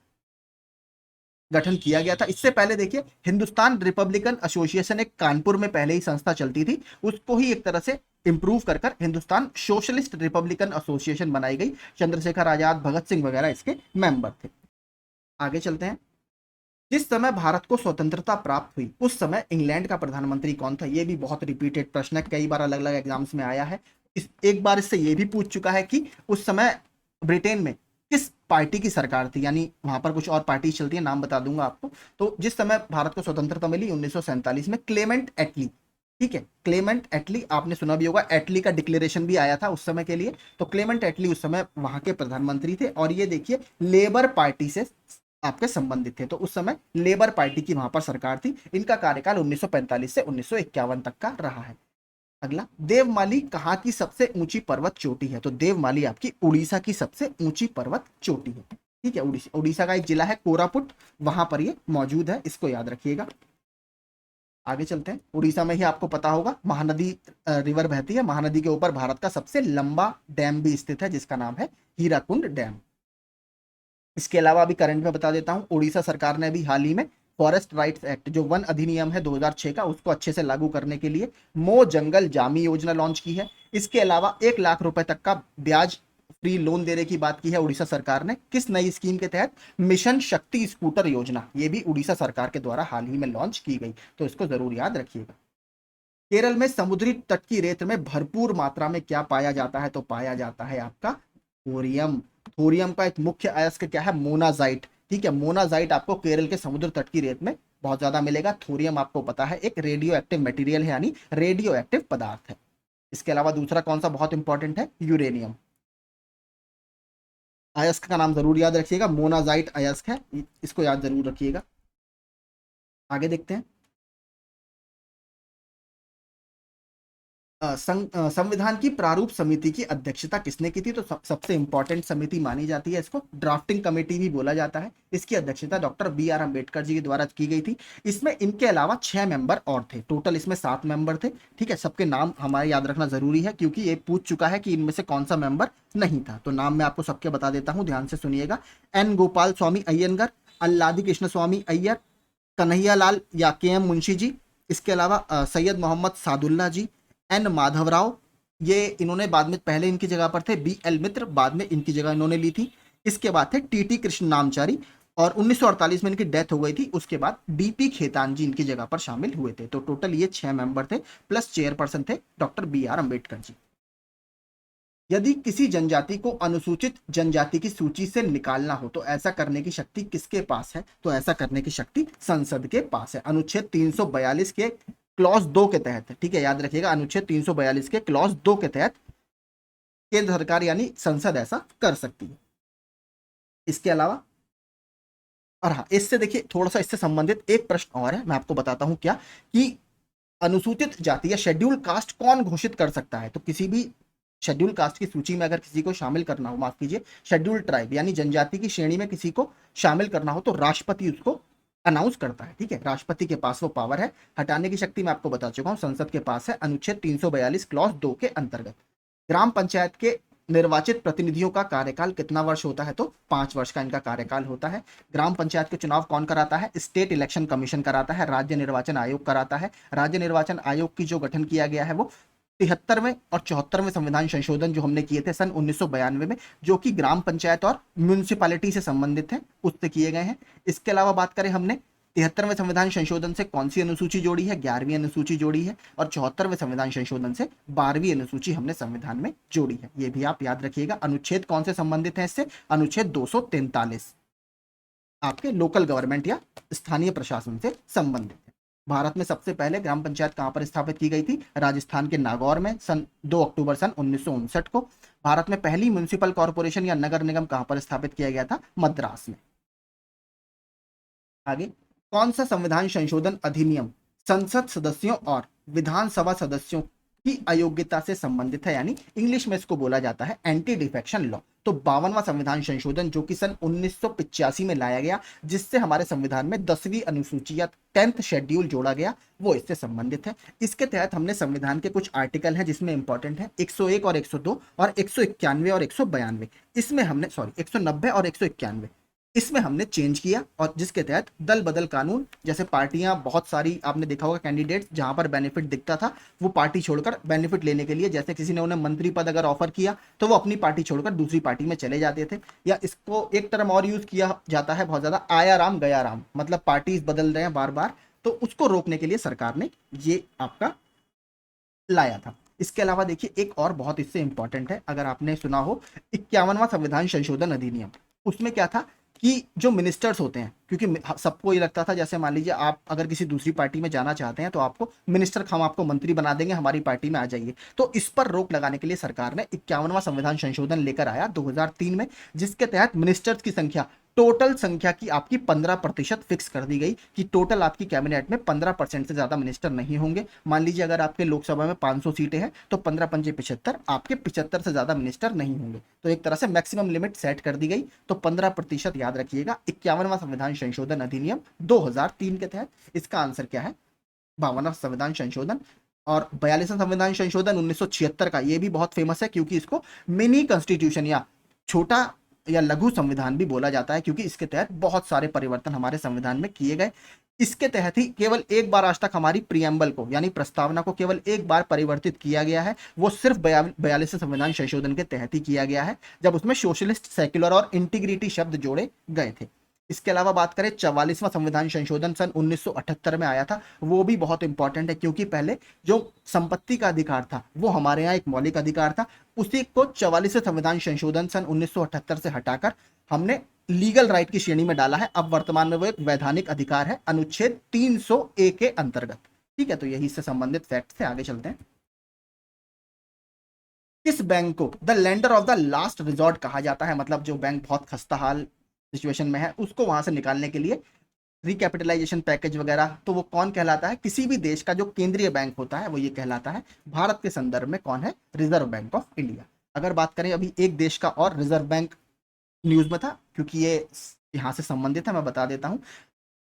गठन किया गया था। इससे पहले देखिए, हिंदुस्तान रिपब्लिकन एसोसिएशन एक कानपुर में पहले ही संस्था चलती थी, उसको ही एक तरह से इंप्रूव कर कर हिंदुस्तान सोशलिस्ट रिपब्लिकन एसोसिएशन बनाई गई। चंद्रशेखर आजाद, भगत सिंह वगैरह इसके मेंबर थे। आगे चलते हैं। जिस समय भारत को स्वतंत्रता प्राप्त हुई उस समय इंग्लैंड का प्रधानमंत्री कौन था? ये भी बहुत रिपीटेड प्रश्न है, कई बार अलग अलग एग्जाम्स में आया है। एक बार इससे ये भी पूछ चुका है कि उस समय ब्रिटेन में किस पार्टी की सरकार थी, यानी वहां पर कुछ और पार्टी चलती है, नाम बता दूंगा आपको। तो जिस समय भारत को स्वतंत्रता मिली 1947 में, क्लेमेंट एटली, ठीक है, क्लेमेंट एटली, आपने सुना भी होगा, एटली का डिक्लेरेशन भी आया था उस समय के लिए। तो क्लेमेंट एटली उस समय वहां के प्रधानमंत्री थे, और ये देखिए लेबर पार्टी से आपके संबंधित थे। तो उस समय लेबर पार्टी की वहां पर सरकार थी। इनका कार्यकाल 1945 से 1951 तक का रहा है। अगला, देवमाली कहाँ की सबसे ऊंची पर्वत चोटी है? तो देवमाली आपकी उड़ीसा की सबसे ऊंची पर्वत चोटी है। ठीक है, उड़ीसा का एक जिला है कोरापुट, वहां पर ये मौजूद है, इसको याद रखिएगा। आगे चलते हैं। उड़ीसा में ही आपको पता होगा महानदी रिवर बहती है। महानदी के ऊपर भारत का सबसे लंबा डैम भी स्थित है, जिसका नाम है हीराकुंड डैम। इसके अलावा अभी करंट में बता देता हूं, उड़ीसा सरकार ने अभी हाल ही में फॉरेस्ट राइट्स एक्ट, जो वन अधिनियम है 2006 का, उसको अच्छे से लागू करने के लिए मो जंगल जामी योजना लॉन्च की है। इसके अलावा 1 लाख रुपए तक का ब्याज फ्री लोन देने की बात की है उड़ीसा सरकार ने। किस नई स्कीम के तहत? मिशन शक्ति स्कूटर योजना, ये भी उड़ीसा सरकार के द्वारा हाल ही में लॉन्च की गई, तो इसको जरूर याद रखिएगा। केरल में समुद्री तट की रेत में भरपूर मात्रा में क्या पाया जाता है? तो पाया जाता है आपका थोरियम। थोरियम का एक मुख्य अयस्क क्या है? मोनाजाइट। ठीक है, मोनाजाइट आपको केरल के समुद्र तट की रेत में बहुत ज्यादा मिलेगा। थोरियम आपको पता है एक रेडियो एक्टिव मटेरियल है, यानी रेडियो एक्टिव पदार्थ है। इसके अलावा दूसरा कौन सा बहुत इंपॉर्टेंट है? यूरेनियम। अयस्क का नाम जरूर याद रखिएगा, मोनाजाइट अयस्क है, इसको याद जरूर रखिएगा। आगे देखते हैं। संविधान की प्रारूप समिति की अध्यक्षता किसने की थी? तो सबसे इंपॉर्टेंट समिति मानी जाती है इसको, ड्राफ्टिंग कमेटी भी बोला जाता है। इसकी अध्यक्षता डॉक्टर BR अम्बेडकर जी के द्वारा की गई थी। इसमें इनके अलावा 6 मेंबर और थे, टोटल इसमें 7 मेंबर थे। ठीक है, सबके नाम हमारे याद रखना जरूरी है, क्योंकि ये पूछ चुका है कि इनमें से कौन सा मेंबर नहीं था। तो नाम मैं आपको सबके बता देता हूँ, ध्यान से सुनिएगा। N गोपाल स्वामी अय्यंगर, अल्लादी कृष्ण स्वामी अय्यर, कन्हैया लाल या KM मुंशी जी, इसके अलावा सैयद मोहम्मद सादुल्ला जी, N माधवराव, ये इन्होंने बाद में, पहले इनकी जगह पर थे BL मित्र, बाद में इनकी जगह इन्होंने ली थी। इसके बाद थे TT कृष्ण नामचारी, और 1948 में इनकी डेथ हो गई थी। उसके बाद DP खेतान जी इनकी जगह पर शामिल हुए थे। तो टोटल ये 6 मेंबर थे, प्लस चेयरपर्सन थे डॉक्टर BR अम्बेडकर जी। यदि किसी जनजाति को अनुसूचित जनजाति की सूची से निकालना हो तो ऐसा करने की शक्ति किसके पास है? तो ऐसा करने की शक्ति संसद के पास है, अनुच्छेद 342 के क्लॉज 2 के तहत। ठीक है, याद रखिएगा, अनुच्छेद 342 के क्लॉज 2 के तहत केंद्र सरकार यानी संसद ऐसा कर सकती है। इसके अलावा, और हाँ, इससे देखिए थोड़ा सा इससे संबंधित एक प्रश्न और है, मैं आपको बताता हूं क्या, कि अनुसूचित जाति या शेड्यूल कास्ट कौन घोषित कर सकता है? तो किसी भी शेड्यूल कास्ट की सूची में अगर किसी को शामिल करना हो, माफ कीजिए, शेड्यूल ट्राइब यानी जनजाति की श्रेणी में किसी को शामिल करना हो, तो राष्ट्रपति उसको अनाउंस करता है। ठीक है, राष्ट्रपति के पास वो पावर है। हटाने की शक्ति मैं आपको बता चुका हूं, संसद के पास है, अनुच्छेद 342 क्लॉज 2 के अंतर्गत। ग्राम पंचायत के निर्वाचित प्रतिनिधियों का कार्यकाल कितना वर्ष होता है? तो 5 वर्ष का इनका कार्यकाल होता है। ग्राम पंचायत के चुनाव कौन कराता है? स्टेट इलेक्शन कमीशन कराता है, राज्य निर्वाचन आयोग कराता है। राज्य निर्वाचन आयोग की जो गठन किया गया है वो 73वें और 74वें संविधान संशोधन जो हमने किए थे सन 1992 में, जो कि ग्राम पंचायत और म्यूनिसिपैलिटी से संबंधित है, उससे किए गए हैं। इसके अलावा बात करें, हमने 73वें संविधान संशोधन से कौन सी अनुसूची जोड़ी है? 11वीं अनुसूची जोड़ी है, और 74वें संविधान संशोधन से 12वीं अनुसूची हमने संविधान में जोड़ी है। ये भी आप याद रखिएगा। अनुच्छेद कौन से संबंधित है इससे? अनुच्छेद 243 आपके लोकल गवर्नमेंट या स्थानीय प्रशासन से संबंधित है। भारत में सबसे पहले ग्राम पंचायत कहां पर स्थापित की गई थी? राजस्थान के नागौर में, सन 2 अक्टूबर सन 1959 को। भारत में पहली म्युनिसिपल कॉर्पोरेशन या नगर निगम कहां पर स्थापित किया गया था? मद्रास में। आगे, कौन सा संविधान संशोधन अधिनियम संसद सदस्यों और विधानसभा सदस्यों की अयोग्यता से संबंधित है, यानी इंग्लिश में इसको बोला जाता है एंटी डिफेक्शन लॉ। तो 52वां संविधान संशोधन जो कि सन 1985 में लाया गया, जिससे हमारे संविधान में 10वीं अनुसूची या 10th शेड्यूल जोड़ा गया, वो इससे संबंधित है। इसके तहत हमने संविधान के कुछ आर्टिकल हैं जिसमें इंपॉर्टेंट है 101 और 102 और 191 और 192, इसमें हमने 190 और 191, इसमें हमने चेंज किया, और जिसके तहत दल बदल कानून, जैसे पार्टियां बहुत सारी आपने देखा होगा कैंडिडेट्स जहां पर बेनिफिट दिखता था वो पार्टी छोड़कर बेनिफिट लेने के लिए, जैसे किसी ने उन्हें मंत्री पद अगर ऑफर किया तो वो अपनी पार्टी छोड़कर दूसरी पार्टी में चले जाते थे। या इसको एक टर्म और यूज किया जाता है बहुत ज्यादा, आया राम गया राम, मतलब पार्टी बदल रहे हैं बार बार, तो उसको रोकने के लिए सरकार ने ये आपका लाया था। इसके अलावा देखिए एक और बहुत इससे इंपॉर्टेंट है, अगर आपने सुना हो 51वां संविधान संशोधन अधिनियम, उसमें क्या था कि जो मिनिस्टर्स होते हैं, क्योंकि सबको ये लगता था जैसे मान लीजिए आप अगर किसी दूसरी पार्टी में जाना चाहते हैं तो आपको मिनिस्टर, हम आपको मंत्री बना देंगे, हमारी पार्टी में आ जाइए। तो इस पर रोक लगाने के लिए सरकार ने 51वां संविधान संशोधन लेकर आया 2003 में, जिसके तहत मिनिस्टर्स की संख्या, टोटल संख्या की आपकी 15% फिक्स कर दी गई कि टोटल आपकी कैबिनेट में 15% से ज्यादा मिनिस्टर नहीं होंगे। मान लीजिए अगर आपके लोकसभा में 500 सीटें हैं तो 15 पंजे 75, आपके 75 से ज्यादा मिनिस्टर नहीं होंगे। तो एक तरह से मैक्सिमम लिमिट सेट कर दी गई। तो 15% याद रखिएगा 51वां संविधान संशोधन अधिनियम 2003 के तहत। इसका आंसर क्या है? 52वां संविधान संशोधन। और 42वां संविधान संशोधन 1976 का, ये भी बहुत फेमस है क्योंकि इसको मिनी कॉन्स्टिट्यूशन या छोटा या लघु संविधान भी बोला जाता है, क्योंकि इसके तहत बहुत सारे परिवर्तन हमारे संविधान में किए गए। इसके तहत ही केवल एक बार आज तक हमारी प्रियम्बल को, यानी प्रस्तावना को केवल एक बार परिवर्तित किया गया है, वो सिर्फ 42वें संविधान संशोधन के तहत ही किया गया है, जब उसमें सोशलिस्ट, सेक्युलर और इंटीग्रिटी शब्द जोड़े गए थे। इसके अलावा बात करें 44वां संविधान संशोधन सन 1978 में आया था, वो भी बहुत इंपॉर्टेंट है क्योंकि पहले जो संपत्ति का अधिकार था वो हमारे यहाँ एक मौलिक अधिकार था, उसी को 44वें संविधान संशोधन सन 1978 से हटाकर हमने लीगल राइट की श्रेणी में डाला है। अब वर्तमान में वो एक वैधानिक अधिकार है अनुच्छेद 300A के अंतर्गत। ठीक है, तो यही से संबंधित फैक्ट से आगे चलते हैं। किस बैंक को the lender of the last resort कहा जाता है? मतलब जो बैंक बहुत खस्ता हाल सिचुएशन में है उसको वहां से निकालने के लिए रिकैपिटलाइजेशन पैकेज वगैरह, तो वो कौन कहलाता है? किसी भी देश का जो केंद्रीय बैंक होता है वो ये कहलाता है। भारत के संदर्भ में कौन है? Reserve bank of India. अगर बात करें अभी एक देश का और रिजर्व बैंक न्यूज में था, क्योंकि ये यहां से संबंधित है, मैं बता देता हूं।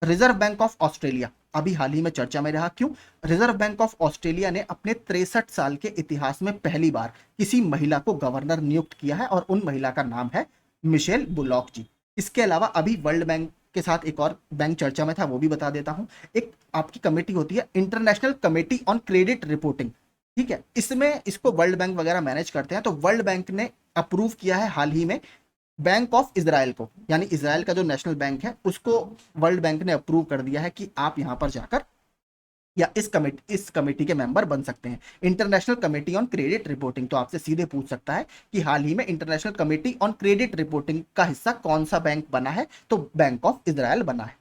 रिजर्व बैंक ऑफ ऑस्ट्रेलिया अभी हाल ही में चर्चा में रहा। क्यों? रिजर्व बैंक ऑफ ऑस्ट्रेलिया ने अपने 63 साल के इतिहास में पहली बार किसी महिला को गवर्नर नियुक्त किया है, और उन महिला का नाम है मिशेल बुलॉक जी। इसके अलावा अभी वर्ल्ड बैंक के साथ एक और बैंक चर्चा में था, वो भी बता देता हूं। एक आपकी कमेटी होती है international committee on credit reporting. ठीक है, इसमें इसको वर्ल्ड बैंक वगैरह मैनेज करते हैं। तो वर्ल्ड बैंक ने अप्रूव किया है हाल ही में बैंक ऑफ इजराइल को, यानी इजराइल का जो नेशनल बैंक है उसको वर्ल्ड बैंक ने अप्रूव कर दिया है कि आप यहां पर जाकर या इस कमेटी के मेंबर बन सकते हैं। International committee on credit reporting, तो आपसे सीधे पूछ सकता है कि हाल ही में international committee on credit reporting का हिस्सा कौन सा बैंक बना है? तो बैंक ऑफ इजराइल बना है।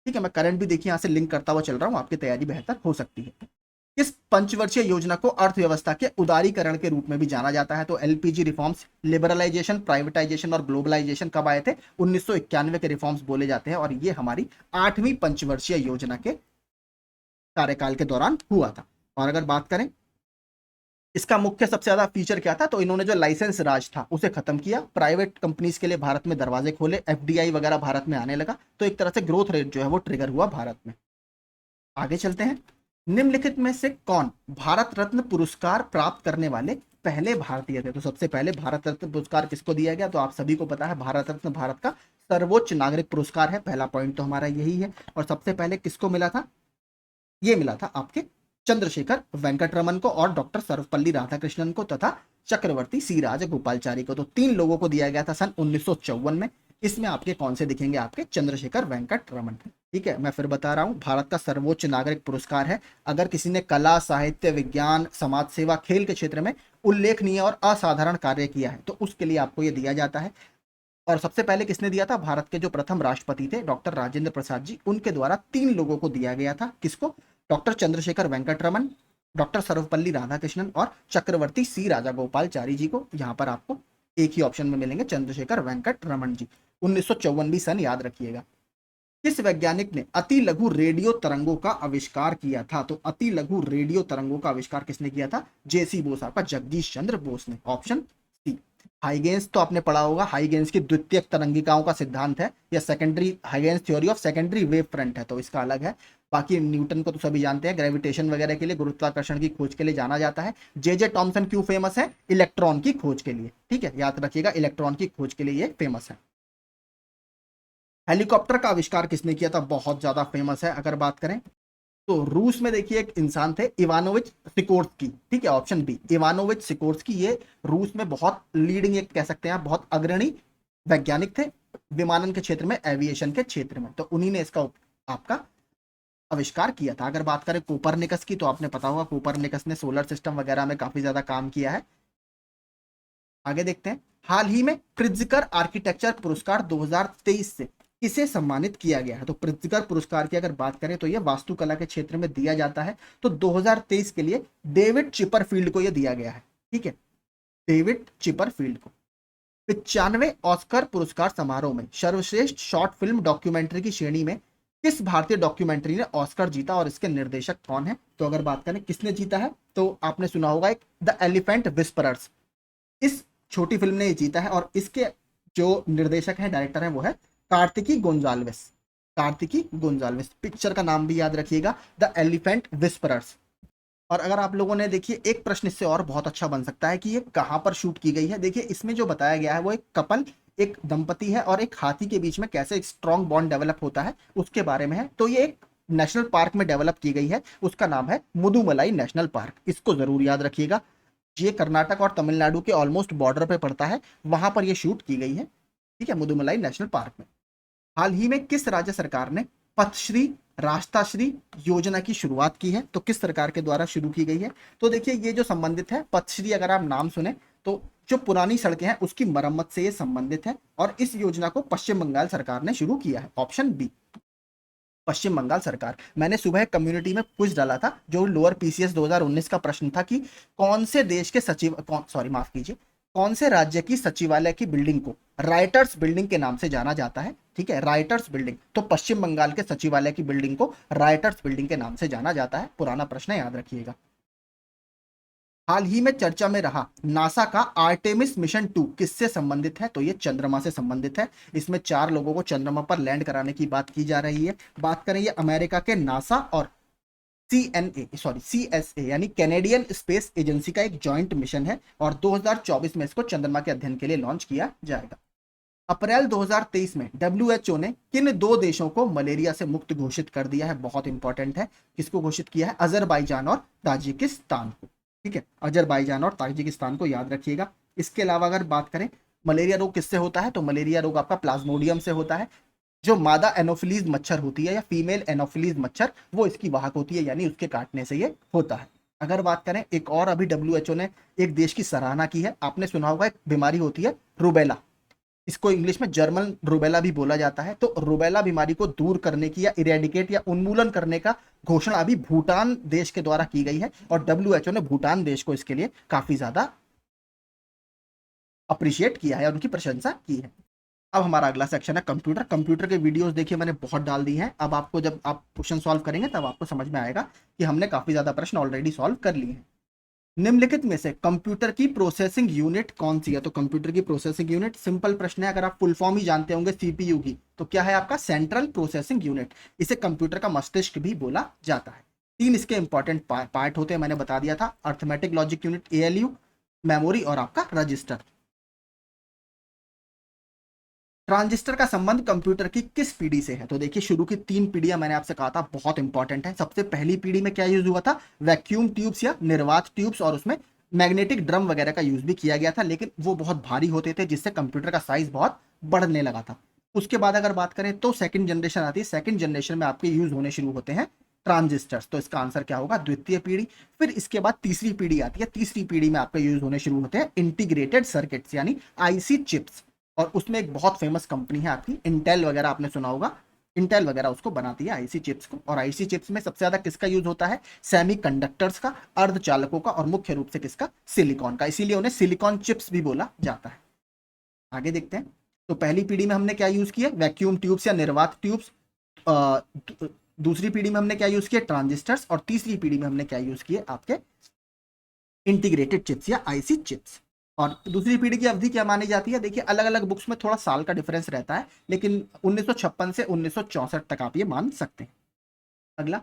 ठीक है, मैं करंट भी देखिए यहाँ से लिंक करता हुआ चल रहा हूँ, आपकी तैयारी बेहतर हो सकती है। इस पंचवर्षीय योजना को अर्थव्यवस्था के उदारीकरण के रूप में भी जाना जाता है। तो एलपीजी रिफॉर्म्स, लिबरलाइजेशन, प्राइवेटाइजेशन और ग्लोबलाइजेशन कब आए थे? 1991 के रिफॉर्म्स बोले जाते हैं, और ये हमारी 8वीं पंचवर्षीय योजना के कार्यकाल के दौरान हुआ था। और अगर बात करें इसका मुख्य सबसे ज्यादा फीचर क्या था, तो इन्होंने जो लाइसेंस राज था उसे खत्म किया, प्राइवेट कंपनीज के लिए भारत में दरवाजे खोले, एफडीआई वगैरह भारत में आने लगा, तो एक तरह से ग्रोथ रेट जो है वो ट्रिगर हुआ भारत में। आगे चलते हैं। निम्नलिखित में से कौन भारत रत्न पुरस्कार प्राप्त करने वाले पहले भारतीय थे? तो सबसे पहले भारत रत्न पुरस्कार किसको दिया गया? तो आप सभी को पता है, भारत रत्न भारत का सर्वोच्च नागरिक पुरस्कार है। पहला पॉइंट तो हमारा यही है। और सबसे पहले किसको मिला था? ये मिला था आपके चंद्रशेखर वेंकट रमन को, और डॉक्टर सर्वपल्ली राधाकृष्णन को, तथा चक्रवर्ती सी राजगोपालचारी को। तो 3 लोगों को दिया गया था सन 1954 में। इसमें आपके कौन से दिखेंगे? आपके चंद्रशेखर वेंकट रमन। ठीक है, मैं फिर बता रहा हूं, भारत का सर्वोच्च नागरिक पुरस्कार है। अगर किसी ने कला, साहित्य, विज्ञान, समाज सेवा, खेल के क्षेत्र में उल्लेखनीय और असाधारण कार्य किया है तो उसके लिए आपको यह दिया जाता है। और सबसे पहले किसने दिया था? भारत के जो प्रथम राष्ट्रपति थे डॉक्टर राजेंद्र प्रसाद जी, उनके द्वारा 3 लोगों को दिया गया था। किसको? डॉक्टर चंद्रशेखर वेंकट रमन, डॉक्टर सर्वपल्ली राधाकृष्णन और चक्रवर्ती सी राजागोपालचारी जी को। यहां पर आपको एक ही ऑप्शन में मिलेंगे, चंद्रशेखर वेंकट रमन जी। 1954 सन याद रखिएगा। किस वैज्ञानिक ने अति लघु रेडियो तरंगों का आविष्कार किया था? तो अति लघु रेडियो तरंगों का आविष्कार किसने किया था? जेसी बोस, आपका जगदीश चंद्र बोस ने। Option C. हाइगेंस तो आपने पढ़ा होगा, हाइगेंस की द्वितीयक तरंगिकाओं का सिद्धांत है, या secondary Huygens theory of secondary wave front है, तो इसका अलग है। बाकी न्यूटन को तो सभी जानते हैं, ग्रेविटेशन वगैरह के लिए, गुरुत्वाकर्षण की खोज के लिए जाना जाता है। जे जे टॉमसन क्यों फेमस है? इलेक्ट्रॉन की खोज के लिए, ठीक है, याद रखिएगा, इलेक्ट्रॉन की खोज के लिए ये फेमस है। हेलीकॉप्टर का आविष्कार किसने किया था? बहुत ज्यादा फेमस है अगर बात करें तो रूस में देखिए एक इंसान थे, इवानोविच सिकोर्स्की, ठीक है, ऑप्शन बी, इवानोविच सिकोर्स्की। ये रूस में बहुत लीडिंग, एक कह सकते हैं आप, बहुत अग्रणी वैज्ञानिक थे विमानन के क्षेत्र में, एविएशन के क्षेत्र में, तो उन्हीं ने इसका आपका आविष्कार किया था। अगर बात करें कोपरनिकस की, तो आपने पता होगा कोपरनिकस ने सोलर सिस्टम वगैरह में काफी ज्यादा काम किया है। आगे देखते हैं, हाल ही में प्रित्जकर आर्किटेक्चर पुरस्कार 2023 से किसे सम्मानित किया गया है? तो प्रित्जकर पुरस्कार की अगर बात करें तो यह वास्तुकला के क्षेत्र में दिया जाता है, तो 2023 के लिए डेविड चिपरफील्ड को यह दिया गया है, ठीक है, डेविड चिपरफील्ड को। 95वें ऑस्कर पुरस्कार समारोह में सर्वश्रेष्ठ शॉर्ट फिल्म डॉक्यूमेंट्री की श्रेणी में किस भारतीय डॉक्यूमेंट्री ने ऑस्कर जीता और इसके निर्देशक कौन है? तो अगर बात करें किसने जीता है, तो आपने सुना होगा एक द एलिफेंट विस्परर्स, इस छोटी फिल्म ने ये जीता है, और इसके जो निर्देशक हैं, डायरेक्टर हैं, वो है कार्तिकी गोंजाल्वेस। कार्तिकी गोंजाल्वेस, पिक्चर का नाम भी याद रखिएगा, द एलिफेंट विस्परर्स। और अगर आप लोगों ने देखिए एक प्रश्न इससे और बहुत अच्छा बन सकता है कि ये कहां पर शूट की गई है। देखिए इसमें जो बताया गया है वो एक कपल, एक दंपति है और एक हाथी के बीच में कैसे एक स्ट्रॉन्ग बॉन्ड डेवलप होता है उसके बारे में है। तो ये एक नेशनल पार्क में डेवलप की गई है, उसका नाम है मुदुमलाई नेशनल पार्क, इसको जरूर याद रखिएगा। ये कर्नाटक और तमिलनाडु के ऑलमोस्ट बॉर्डर पे पड़ता है, वहां पर ये शूट की गई है, ठीक है, मुदुमलाई नेशनल पार्क में। हाल ही में किस राज्य सरकार ने पथश्री रास्ताश्री योजना की शुरुआत की है? तो किस सरकार के द्वारा शुरू की गई है? तो देखिए ये जो संबंधित है पथश्री, अगर आप नाम सुने तो जो पुरानी सड़कें हैं उसकी मरम्मत से ये संबंधित है, और इस योजना को पश्चिम बंगाल सरकार ने शुरू किया है, ऑप्शन बी, पश्चिम बंगाल सरकार। मैंने सुबह कम्युनिटी में क्विज डाला था, जो लोअर पीसीएस 2019 का प्रश्न था कि कौन से देश के सचिव, सॉरी माफ कीजिए, कौन से राज्य की सचिवालय की बिल्डिंग को राइटर्स बिल्डिंग के नाम से जाना जाता है? ठीक है, राइटर्स बिल्डिंग, तो पश्चिम बंगाल के सचिवालय की बिल्डिंग को राइटर्स बिल्डिंग के नाम से जाना जाता है। पुराना प्रश्न है, याद रखिएगा। हाल ही में चर्चा में रहा नासा का आर्टेमिस मिशन 2 किससे संबंधित है? तो ये चंद्रमा से संबंधित है। इसमें 4 लोगों को चंद्रमा पर लैंड कराने की बात की जा रही है। बात करें, ये अमेरिका के नासा और सीएसए यानी कैनेडियन स्पेस एजेंसी का एक जॉइंट मिशन है, और 2024 में इसको चंद्रमा के अध्ययन के लिए लॉन्च किया जाएगा। अप्रैल 2023 में डब्ल्यूएचओ ने किन 2 देशों को मलेरिया से मुक्त घोषित कर दिया है? बहुत इंपॉर्टेंट है, किसको घोषित किया है? अजरबैजान और ताजिकिस्तान को, ठीक है, अजरबैजान और ताजिकिस्तान को याद रखिएगा। इसके अलावा अगर बात करें मलेरिया रोग किससे होता है, तो मलेरिया रोग आपका प्लाज्मोडियम से होता है। जो मादा एनोफिलीज मच्छर होती है या फीमेल एनोफिलीज मच्छर, वो इसकी वाहक होती है, यानी उसके काटने से ये होता है। अगर बात करें एक और, अभी डब्ल्यूएचओ ने एक देश की सराहना की है, आपने सुना होगा एक बीमारी होती है रूबेला, इसको इंग्लिश में जर्मन रूबेला भी बोला जाता है। तो रूबेला बीमारी को दूर करने की या इरेडिकेट या उन्मूलन करने का घोषणा अभी भूटान देश के द्वारा की गई है, और डब्ल्यूएचओ ने भूटान देश को इसके लिए काफी ज्यादा अप्रिशिएट किया है, उनकी प्रशंसा की है। अब हमारा अगला सेक्शन है कंप्यूटर। कंप्यूटर के वीडियोस देखिए मैंने बहुत डाल दी हैं, अब आपको जब आप क्वेश्चन सॉल्व करेंगे तब आपको समझ में आएगा कि हमने काफी ज्यादा प्रश्न ऑलरेडी सॉल्व कर लिए हैं। निम्नलिखित में से कंप्यूटर की प्रोसेसिंग यूनिट कौन सी है? तो कंप्यूटर की प्रोसेसिंग यूनिट, सिंपल प्रश्न है, अगर आप फुल फॉर्म ही जानते होंगे सीपीयू की, तो क्या है आपका? Central processing unit. इसे कंप्यूटर का मस्तिष्क भी बोला जाता है। 3 इसके इंपॉर्टेंट पार्ट होते हैं, मैंने बता दिया था, arithmetic logic unit ALU, memory और आपका रजिस्टर। ट्रांजिस्टर का संबंध कंप्यूटर की किस पीढ़ी से है? तो देखिए शुरू की 3 पीढ़ियां मैंने आपसे कहा था बहुत इंपॉर्टेंट है। सबसे पहली पीढ़ी में क्या यूज हुआ था? वैक्यूम ट्यूब्स या निर्वात ट्यूब्स, और उसमें मैग्नेटिक ड्रम वगैरह का यूज भी किया गया था, लेकिन वो बहुत भारी होते थे जिससे कंप्यूटर का साइज बहुत बढ़ने लगा था। उसके बाद अगर बात करें तो सेकंड जनरेशन आती है, सेकंड जनरेशन में आपके यूज होने शुरू होते हैं ट्रांजिस्टर्स, तो इसका आंसर क्या होगा? द्वितीय पीढ़ी। फिर इसके बाद तीसरी पीढ़ी आती है, तीसरी पीढ़ी में आपके यूज होने शुरू होते हैं इंटीग्रेटेड सर्किट्स यानी आईसी चिप्स, और उसमें एक बहुत फेमस कंपनी है आपकी इंटेल वगैरह, आपने सुना होगा, इंटेल वगैरह उसको बनाती है आईसी चिप्स को। और आईसी चिप्स में सबसे ज्यादा किसका यूज होता है? सेमीकंडक्टर्स का, अर्धचालकों का, और मुख्य रूप से किसका? सिलिकॉन का, इसीलिए उन्हें सिलिकॉन चिप्स भी बोला जाता है। आगे देखते हैं, तो पहली पीढ़ी में हमने क्या यूज किया? वैक्यूम ट्यूब्स या निर्वात ट्यूब्स। दूसरी पीढ़ी में हमने क्या यूज किया, ट्रांजिस्टर्स, और तीसरी पीढ़ी में हमने क्या यूज किए, आपके इंटीग्रेटेड चिप्स या आईसी चिप्स। और दूसरी पीढ़ी की अवधि क्या मानी जाती है, देखिए अलग अलग बुक्स में थोड़ा साल का डिफरेंस रहता है, लेकिन 1956 से 1964 तक आप ये मान सकते हैं। अगला,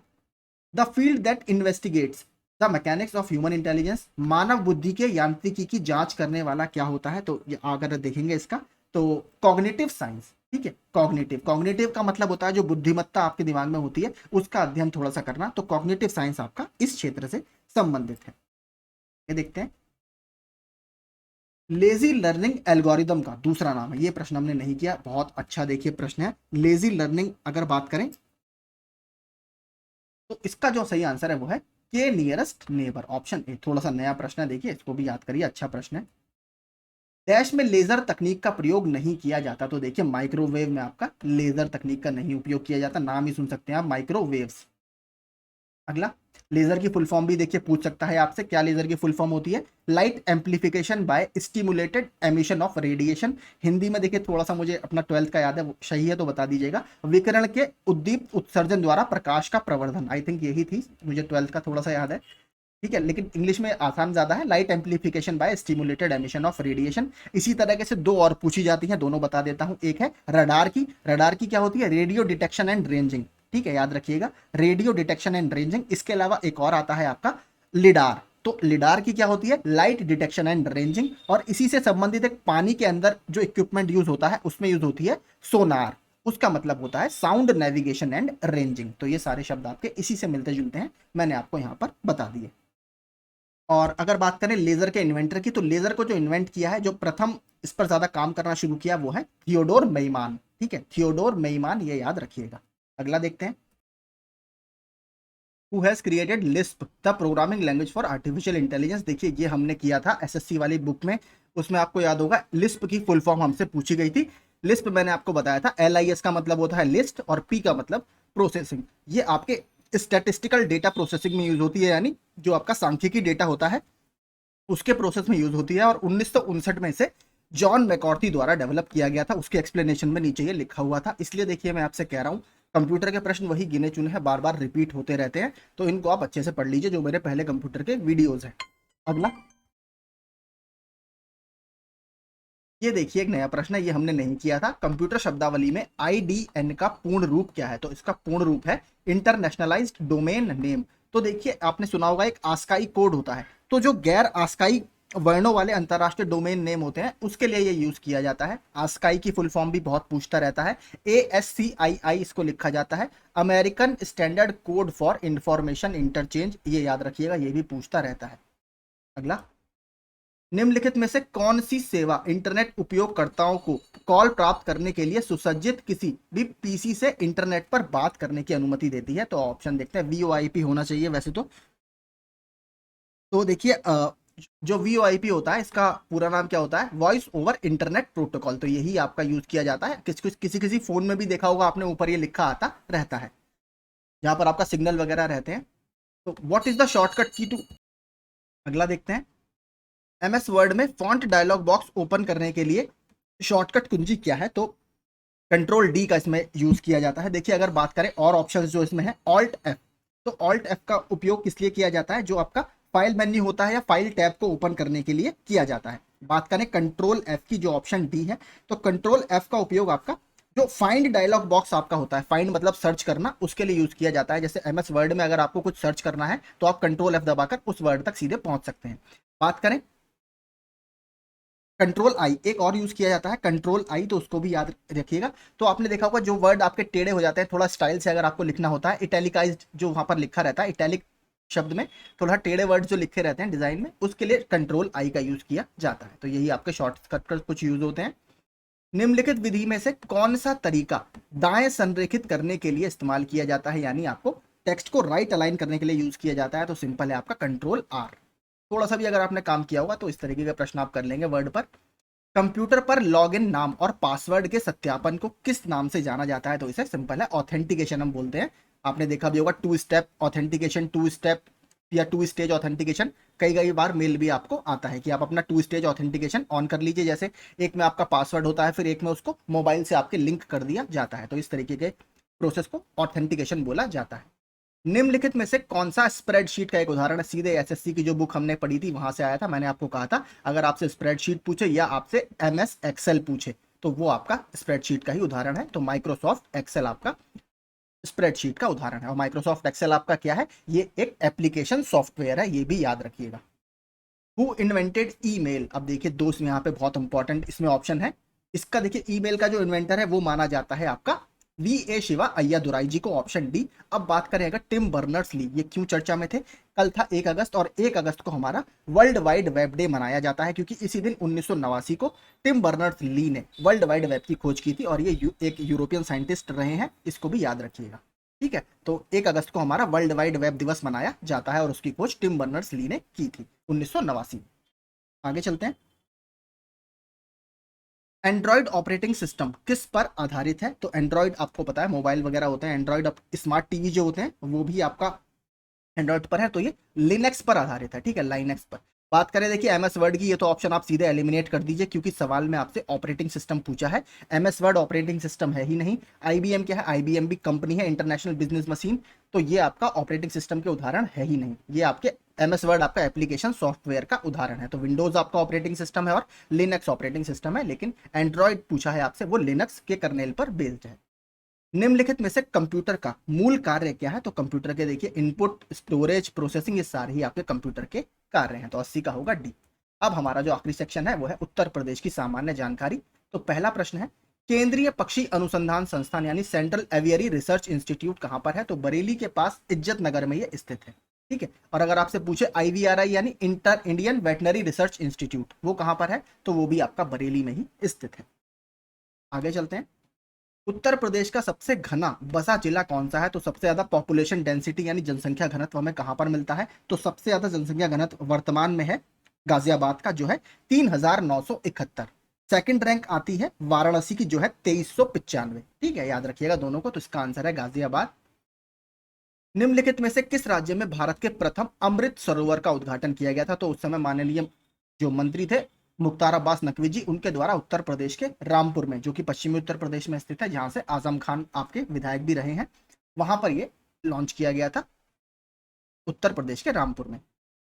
the field that investigates the mechanics of human intelligence, मानव बुद्धि के यांत्रिकी की जांच करने वाला क्या होता है, तो ये अगर देखेंगे इसका तो कॉग्निटिव साइंस। ठीक है, कॉग्निटिव, कॉग्निटिव का मतलब होता है जो बुद्धिमत्ता आपके दिमाग में होती है उसका अध्ययन थोड़ा सा करना, तो कॉग्निटिव साइंस आपका इस क्षेत्र से संबंधित है। ये देखते हैं, लेजी लर्निंग एल्गोरिदम का दूसरा नाम है, ये प्रश्न हमने नहीं किया, बहुत अच्छा देखिए प्रश्न है। लेजी लर्निंग अगर बात करें तो इसका जो सही आंसर है वो है के नियरेस्ट नेबर, ऑप्शन ए। थोड़ा सा नया प्रश्न है, देखिए इसको भी याद करिए, अच्छा प्रश्न है। डैश में लेजर तकनीक का प्रयोग नहीं किया जाता, तो देखिए माइक्रोवेव में आपका लेजर तकनीक का नहीं उपयोग किया जाता, नाम ही सुन सकते हैं आप, माइक्रोवेव्स। अगला, लेजर की फुल फॉर्म भी देखिए पूछ सकता है आपसे, क्या लेजर की फुल फॉर्म होती है, light amplification by stimulated emission of radiation. Hindi में देखिए थोड़ा सा मुझे अपना 12th का याद है, सही है तो बता दीजिएगा, विकिरण के उद्दीप्त उत्सर्जन द्वारा प्रकाश का प्रवर्धन, आई थिंक यही थी, मुझे 12th का थोड़ा सा याद है। ठीक है, लेकिन इंग्लिश में आसान ज्यादा है, light amplification by stimulated emission of radiation. इसी तरह से दो और पूछी जाती हैं, दोनों बता देता हूं। एक है रडार की, रडार की क्या होती है, रेडियो डिटेक्शन एंड रेंजिंग। ठीक है, याद रखिएगा, रेडियो डिटेक्शन एंड रेंजिंग। इसके अलावा एक और आता है आपका लिडार, तो लिडार की क्या होती है, लाइट डिटेक्शन एंड रेंजिंग। और इसी से संबंधित एक पानी के अंदर जो इक्विपमेंट यूज होता है उसमें यूज होती है सोनार, उसका मतलब होता है साउंड नेविगेशन एंड रेंजिंग। तो ये सारे शब्द आपके इसी से मिलते जुलते हैं, मैंने आपको यहां पर बता दिए। और अगर बात करें लेजर के इन्वेंटर की, तो लेजर को जो इन्वेंट किया है, जो प्रथम इस पर ज्यादा काम करना शुरू किया, वो है थियोडोर मेइमान। ठीक है, थियोडोर मेइमान, ये याद रखिएगा। अगला देखते हैं, who has created Lisp the programming language for artificial intelligence. देखिए ये हमने किया था एसएससी वाली बुक में, उसमें आपको याद होगा लिस्प की फुल फॉर्म हमसे पूछी गई थी। लिस्प मैंने आपको बताया था, LIS का मतलब होता है लिस्ट और P का मतलब प्रोसेसिंग। ये आपके स्टैटिस्टिकल डेटा प्रोसेसिंग में यूज होती है, यानी जो आपका सांख्यिकी डेटा होता है उसके प्रोसेस में यूज होती है। और 1959 में इसे जॉन मैकॉर्थी द्वारा डेवलप किया गया था, उसके एक्सप्लेनेशन में नीचे ये लिखा हुआ था। इसलिए देखिए मैं आपसे कह रहा हूँ, कंप्यूटर के प्रश्न वही गिने चुने हैं, बार बार रिपीट होते रहते हैं, तो इनको आप अच्छे से पढ़ लीजिए, जो मेरे पहले कंप्यूटर के वीडियोज हैं। अगला, ये देखिए एक नया प्रश्न है, ये हमने नहीं किया था। कंप्यूटर शब्दावली में IDN का पूर्ण रूप क्या है, तो इसका पूर्ण रूप है इंटरनेशनलाइज्ड डोमेन नेम। तो देखिए आपने सुना होगा एक आस्काई कोड होता है, तो जो गैर आस्काई वर्णों वाले अंतरराष्ट्रीय डोमेन नेम होते हैं उसके लिए ये यूज किया जाता है। आस्काई की फुल फॉर्म भी बहुत पूछता रहता है, ASCII इसको लिखा जाता है, American standard code for information interchange, ये याद रखिएगा, ये भी पूछता रहता है। अगला, निम्नलिखित में से कौन सी सेवा इंटरनेट उपयोगकर्ताओं को कॉल प्राप्त करने के लिए सुसज्जित किसी भी पीसी से इंटरनेट पर बात करने की अनुमति देती है, तो ऑप्शन देखते हैं, VoIP होना चाहिए वैसे तो देखिए जो VoIP होता है इसका पूरा नाम क्या होता है, वॉइस ओवर इंटरनेट प्रोटोकॉल। तो यही आपका यूज किया जाता है, किसी किसी फोन में भी देखा होगा आपने, ऊपर ये लिखा आता रहता है जहां पर आपका सिग्नल वगैरह रहते हैं। तो व्हाट इज द शॉर्टकट की टू, अगला देखते हैं, MS वर्ड में फॉन्ट डायलॉग बॉक्स ओपन करने के लिए शॉर्टकट कुंजी क्या है, तो कंट्रोल D का इसमें यूज किया जाता है। देखिए अगर बात करें और ऑप्शंस जो इसमें है, ऑल्ट F, तो ऑल्ट F का उपयोग किस लिए किया जाता है, जो आपका फाइल मेन्यू होता है या फाइल टैब को ओपन करने के लिए किया जाता है। बात करें कंट्रोल F की, जो ऑप्शन D है, तो कंट्रोल F का उपयोग आपका जो फाइंड डायलॉग बॉक्स आपका होता है, फाइंड मतलब सर्च करना, उसके लिए यूज किया जाता है। जैसे MS वर्ड में अगर आपको कुछ सर्च करना है तो आप कंट्रोल F दबाकर उस वर्ड तक सीधे पहुंच सकते हैं। बात करें कंट्रोल आई, एक और यूज किया जाता है कंट्रोल आई, तो उसको भी याद रखिएगा। तो आपने देखा होगा जो वर्ड आपके टेढ़े हो जाते हैं, थोड़ा स्टाइल से अगर आपको लिखना होता है, इटैलिकाइज्ड जो वहां पर लिखा रहता है, इटैलिक शब्द में थोड़ा टेढ़े वर्ड जो लिखे रहते हैं डिजाइन में, उसके लिए कंट्रोल आई का यूज किया जाता है। तो यही आपके शॉर्टकट का कुछ यूज होते हैं। निम्नलिखित विधि में से कौन सा तरीका दाएं संरेखित करने के लिए इस्तेमाल किया जाता है, यानी आपको टेक्स्ट को राइट अलाइन करने के लिए यूज किया जाता है, तो सिंपल है आपका कंट्रोल R। थोड़ा सा भी अगर आपने काम किया होगा तो इस तरीके का प्रश्न आप कर लेंगे वर्ड पर। कंप्यूटर पर लॉगिन नाम और पासवर्ड के सत्यापन को किस नाम से जाना जाता है, तो इसे सिंपल है ऑथेंटिकेशन हम बोलते हैं। आपने देखा भी होगा 2 स्टेप ऑथेंटिकेशन, 2 स्टेप या 2 स्टेज ऑथेंटिकेशन, कई कई बार मेल भी आपको आता है कि आप अपना 2 स्टेज ऑथेंटिकेशन ऑन कर लीजिए। जैसे एक में आपका पासवर्ड होता है, फिर एक में उसको मोबाइल से आपके लिंक कर दिया जाता है, तो इस तरीके के प्रोसेस को ऑथेंटिकेशन बोला जाता है। निम्नलिखित में से कौन सा स्प्रेडशीट का एक उदाहरण है? सीधे एसएससी की जो बुक हमने पढ़ी थी वहां से आया था। मैंने आपको कहा था अगर आपसे स्प्रेडशीट पूछे या आपसे एमएस एक्सेल पूछे तो वो आपका स्प्रेडशीट का ही उदाहरण है। तो माइक्रोसॉफ्ट एक्सेल आपका स्प्रेडशीट का उदाहरण है। और माइक्रोसॉफ्ट एक्सेल आपका क्या है? ये एक एप्लीकेशन सॉफ्टवेयर है, ये भी याद रखिएगा। Who invented email? अब देखिए दोस्त, यहाँ पे बहुत इंपॉर्टेंट इसमें ऑप्शन है। इसका देखिए ईमेल का जो इन्वेंटर है वो माना जाता है आपका वी ए शिवा अय्यादुराई जी को, ऑप्शन डी। अब बात करें अगर टिम बर्नर्स ली, ये क्यों चर्चा में थे? कल था 1 अगस्त और 1 अगस्त को हमारा वर्ल्ड वाइड वेब डे मनाया जाता है क्योंकि इसी दिन 1989 को टिम बर्नर्स ली ने वर्ल्ड वाइड वेब की खोज की थी और ये एक यूरोपियन साइंटिस्ट रहे हैं, इसको भी याद रखिएगा। ठीक है, तो 1 अगस्त को हमारा वर्ल्ड वाइड वेब दिवस मनाया जाता है और उसकी खोज टिम बर्नर्स ली ने की थी 1989। आगे चलते हैं। एंड्रॉइड ऑपरेटिंग सिस्टम किस पर आधारित है? तो एंड्रॉइड आपको पता है मोबाइल वगैरह होते हैं, एंड्रॉइड स्मार्ट टीवी जो होते हैं वो भी आपका एंड्रॉइड पर है, तो ये लिनक्स पर आधारित है। ठीक है, लाइनक्स पर। बात करें देखिए एमएस वर्ड की, ये तो ऑप्शन आप सीधे एलिमिनेट कर दीजिए क्योंकि सवाल में आपसे ऑपरेटिंग सिस्टम पूछा है। एमएस वर्ड ऑपरेटिंग सिस्टम है ही नहीं। आईबीएम क्या है? आईबीएम भी कंपनी है, इंटरनेशनल बिजनेस मशीन, तो ये आपका ऑपरेटिंग सिस्टम के उदाहरण है ही नहीं। ये आपके एमएस वर्ड आपका एप्लीकेशन सॉफ्टवेयर का उदाहरण है। तो विंडोज आपका ऑपरेटिंग सिस्टम है और लिनक्स ऑपरेटिंग सिस्टम है, लेकिन एंड्रॉइड पूछा है आपसे, वो लिनक्स के कर्नेल पर बेस्ड है। निम्नलिखित में से कंप्यूटर का मूल कार्य क्या है? तो कंप्यूटर के देखिए इनपुट, स्टोरेज, प्रोसेसिंग, ये सारे ही आपके कंप्यूटर के कार्य हैं, तो 80 का होगा डी। अब हमारा जो आखिरी सेक्शन है वो है उत्तर प्रदेश की सामान्य जानकारी। तो पहला प्रश्न है केंद्रीय पक्षी अनुसंधान संस्थान यानी सेंट्रल एवियरी रिसर्च इंस्टीट्यूट कहां पर है? तो बरेली के पास इज्जत नगर में ये स्थित है। ठीक है, और अगर आपसे पूछे आईवीआरआई यानी inter Indian veterinary research institute, वो कहां पर है? तो वो भी आपका बरेली में ही स्थित है। आगे चलते हैं। उत्तर प्रदेश का सबसे घना बसा जिला कौन सा है? तो सबसे ज्यादा पॉपुलेशन डेंसिटी यानी जनसंख्या घनत्व हमें कहां पर मिलता है? तो सबसे ज्यादा जनसंख्या घनत्व वर्तमान में है गाजियाबाद का, जो है 3971। सेकंड रैंक आती है वाराणसी की, जो है 2395। ठीक है, याद रखिएगा दोनों को। तो इसका आंसर है गाजियाबाद। निम्नलिखित में से किस राज्य में भारत के प्रथम अमृत सरोवर का उद्घाटन किया गया था? तो उस समय माननीय जो मंत्री थे मुख्तार अब्बास नकवी जी, उनके द्वारा उत्तर प्रदेश के रामपुर में, जो कि पश्चिमी उत्तर प्रदेश में स्थित है, जहां से आजम खान आपके विधायक भी रहे हैं, वहां पर ये लॉन्च किया गया था उत्तर प्रदेश के रामपुर में।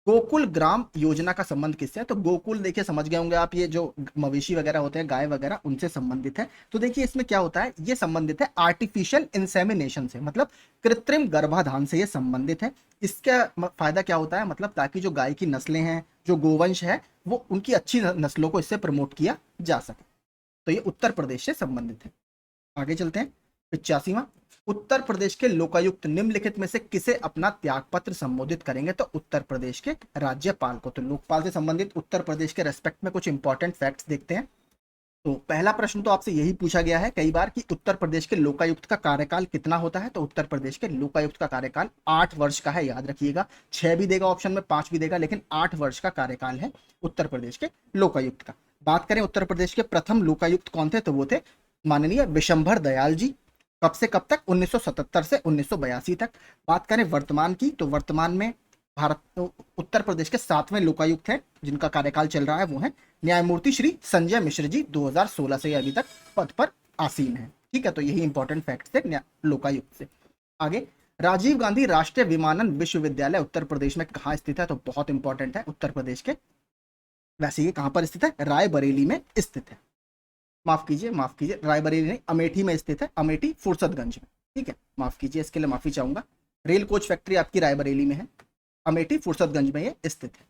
गोकुल ग्राम योजना का संबंध किससे है? तो गोकुल देखिए समझ गए होंगे आप, ये जो मवेशी वगैरह होते हैं, गाय वगैरह, उनसे संबंधित है। तो देखिए इसमें क्या होता है, ये संबंधित है आर्टिफिशियल इंसेमिनेशन से, मतलब कृत्रिम गर्भाधान से ये संबंधित है। इसका फायदा क्या होता है? मतलब ताकि जो गाय की नस्लें हैं, जो गोवंश है, वो उनकी अच्छी नस्लों को इससे प्रमोट किया जा सके। तो ये उत्तर प्रदेश से संबंधित है। आगे चलते हैं। 85वां, उत्तर प्रदेश के लोकायुक्त निम्नलिखित में से किसे अपना त्यागपत्र संबोधित करेंगे? तो उत्तर प्रदेश के राज्यपाल को। तो लोकपाल से संबंधित उत्तर प्रदेश के रेस्पेक्ट में कुछ इंपॉर्टेंट फैक्ट्स देखते हैं। तो पहला प्रश्न तो आपसे यही पूछा गया है कई बार कि उत्तर प्रदेश के लोकायुक्त का कार्यकाल कितना होता है? तो उत्तर प्रदेश के लोकायुक्त का कार्यकाल 8 वर्ष का है, याद रखिएगा। 6 भी देगा ऑप्शन में, 5 भी देगा, लेकिन 8 वर्ष का कार्यकाल है उत्तर प्रदेश के लोकायुक्त का। बात करें उत्तर प्रदेश के प्रथम लोकायुक्त कौन थे? तो वो थे माननीय विशंभर दयाल जी। कब से कब तक? 1977 से 1982 तक। बात करें वर्तमान की, तो वर्तमान में भारत उत्तर प्रदेश के 7वें लोकायुक्त हैं जिनका कार्यकाल चल रहा है, वो है न्यायमूर्ति श्री संजय मिश्र जी। 2016 से अभी तक पद पर आसीन है। ठीक है, तो यही इंपॉर्टेंट फैक्ट थे लोकायुक्त से। आगे, राजीव गांधी राष्ट्रीय विमानन विश्वविद्यालय उत्तर प्रदेश में कहाँ स्थित है? तो बहुत इंपॉर्टेंट है उत्तर प्रदेश के। वैसे ये कहाँ पर स्थित है? रायबरेली में स्थित है। माफ कीजिए, रायबरेली नहीं, अमेठी में स्थित है, अमेठी फुर्सतगंज में। ठीक है, माफ कीजिए, इसके लिए माफी चाहूंगा। रेल कोच फैक्ट्री आपकी रायबरेली में है, अमेठी फुर्सतगंज में ये स्थित है।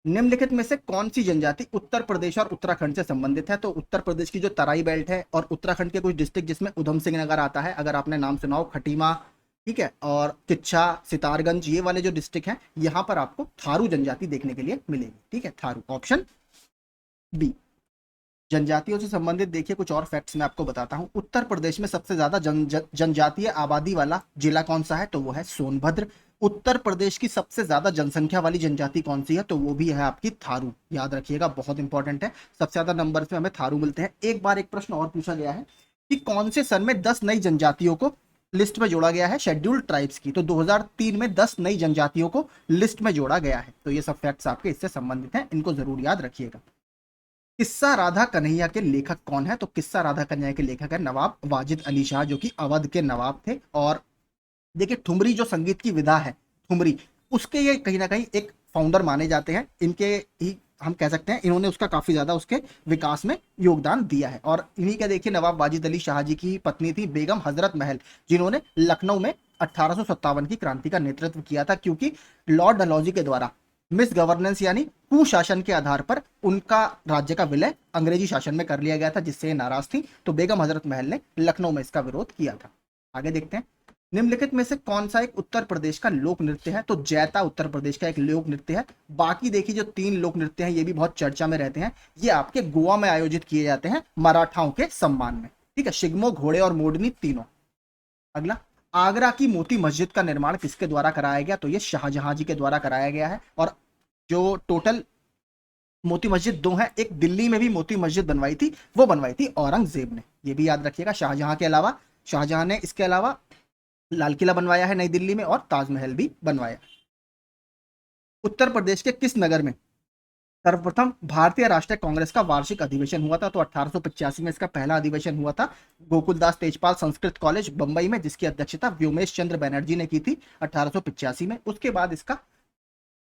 निम्नलिखित में से कौन सी जनजाति उत्तर प्रदेश और उत्तराखंड से संबंधित है? तो उत्तर प्रदेश की जो तराई बेल्ट है और उत्तराखंड के कुछ डिस्ट्रिक्ट जिसमें उधम सिंह नगर आता है, अगर आपने नाम सुना हो, खटीमा, ठीक है, और किच्छा, सितारगंज, ये वाले जो डिस्ट्रिक्ट हैं, यहाँ पर आपको थारू जनजाति देखने के लिए मिलेगी। ठीक है, थारू, ऑप्शन बी। जनजातियों से संबंधित देखिए कुछ और फैक्ट्स मैं आपको बताता हूं। उत्तर प्रदेश में सबसे ज्यादा जनजातीय आबादी वाला जिला कौन सा है? तो वो है सोनभद्र। उत्तर प्रदेश की सबसे ज्यादा जनसंख्या वाली जनजाति कौन सी है? तो वो भी है आपकी थारू। याद रखिएगा, बहुत इंपॉर्टेंट है, सबसे ज्यादा नंबर में हमें थारू मिलते हैं। एक बार एक प्रश्न और पूछा गया है कि कौन से सन में 10 नई जनजातियों को लिस्ट में जोड़ा गया है शेड्यूल्ड ट्राइब्स की? तो 2003 में 10 नई जनजातियों को लिस्ट में जोड़ा गया है। तो ये सब फैक्ट्स आपके इससे संबंधित हैं, इनको जरूर याद रखिएगा। किस्सा राधा कन्हैया के लेखक कौन है? तो किस्सा राधा कन्हैया के लेखक है नवाब वाजिद अली शाह, जो कि अवध के नवाब थे। और देखिए ठुमरी जो संगीत की विधा है, ठुमरी, उसके ये कहीं ना कहीं एक फाउंडर माने जाते हैं। इनके ही हम कह सकते हैं, इन्होंने उसका काफी ज्यादा उसके विकास में योगदान दिया है। और इन्हीं के देखिए नवाब वाजिद अली शाह जी की पत्नी थी बेगम हजरत महल, जिन्होंने लखनऊ में 1857 की क्रांति का नेतृत्व किया था, क्योंकि लॉर्ड डलहौजी के द्वारा मिस गवर्नेंस यानी कुशासन के आधार पर उनका राज्य का विलय अंग्रेजी शासन में कर लिया गया था, जिससे ये नाराज थी। तो बेगम हजरत महल ने लखनऊ में इसका विरोध किया था। आगे देखते हैं, निम्नलिखित में से कौन सा एक उत्तर प्रदेश का लोक नृत्य है? तो जैता उत्तर प्रदेश का एक लोक नृत्य है। बाकी देखिए जो 3 लोक नृत्य हैं ये भी बहुत चर्चा में रहते हैं। ये आपके गोवा में आयोजित किए जाते हैं मराठाओं के सम्मान में। ठीक है, शिगमो, घोड़े और मोरनी तीनों। अगला, आगरा की मोती मस्जिद का निर्माण किसके द्वारा कराया गया? तो ये शाहजहां जी के द्वारा कराया गया है। और जो टोटल मोती मस्जिद 2 हैं, एक दिल्ली में भी मोती मस्जिद बनवाई थी, वो बनवाई थी औरंगजेब ने। ये भी याद रखिएगा, शाहजहां के अलावा शाहजहां ने इसके अलावा लाल किला बनवाया है नई दिल्ली में, और ताजमहल भी बनवाया। उत्तर प्रदेश के किस नगर में सर्वप्रथम भारतीय राष्ट्रीय कांग्रेस का वार्षिक अधिवेशन हुआ था? तो 1885 में इसका पहला अधिवेशन हुआ था गोकुलदास तेजपाल संस्कृत कॉलेज बंबई में, जिसकी अध्यक्षता व्योमेश चंद्र बनर्जी ने की थी 1885 में। उसके बाद इसका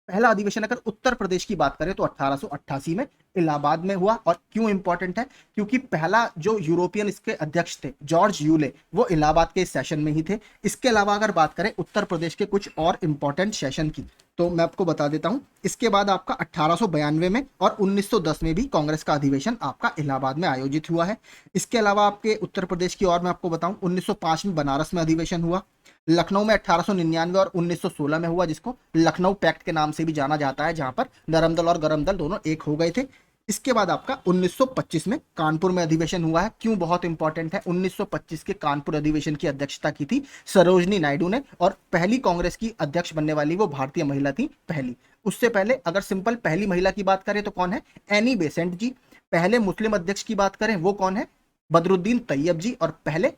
पहला अधिवेशन अगर उत्तर प्रदेश की बात करें तो 1888 में इलाहाबाद में हुआ। और क्यों इंपॉर्टेंट है? क्योंकि पहला जो यूरोपियन इसके अध्यक्ष थे जॉर्ज यूले, वो इलाहाबाद के इस सेशन में ही थे। इसके अलावा अगर बात करें उत्तर प्रदेश के कुछ और इंपॉर्टेंट सेशन की, तो मैं आपको बता देता हूं। इसके बाद आपका 1892 में और 1910 में भी कांग्रेस का अधिवेशन आपका इलाहाबाद में आयोजित हुआ है। इसके अलावा आपके उत्तर प्रदेश की और मैं आपको बताऊं, 1905 में बनारस में अधिवेशन हुआ। लखनऊ में 1899 और 1916 में हुआ, जिसको लखनऊ पैक्ट के नाम से भी जाना जाता है, जहां पर नरम दल और गरम दल दोनों एक हो गए थे। इसके बाद आपका 1925 में कानपुर में अधिवेशन हुआ है। क्यों बहुत इंपॉर्टेंट है? 1925 के कानपुर अधिवेशन की अध्यक्षता की थी सरोजनी नायडू ने, और पहली कांग्रेस की अध्यक्ष बनने वाली वो भारतीय महिला थी पहली। उससे पहले अगर सिंपल पहली महिला की बात करें तो कौन है? एनी बेसेंट जी। पहले मुस्लिम अध्यक्ष की बात करें वो कौन है? बदरुद्दीन तैयब जी। और पहले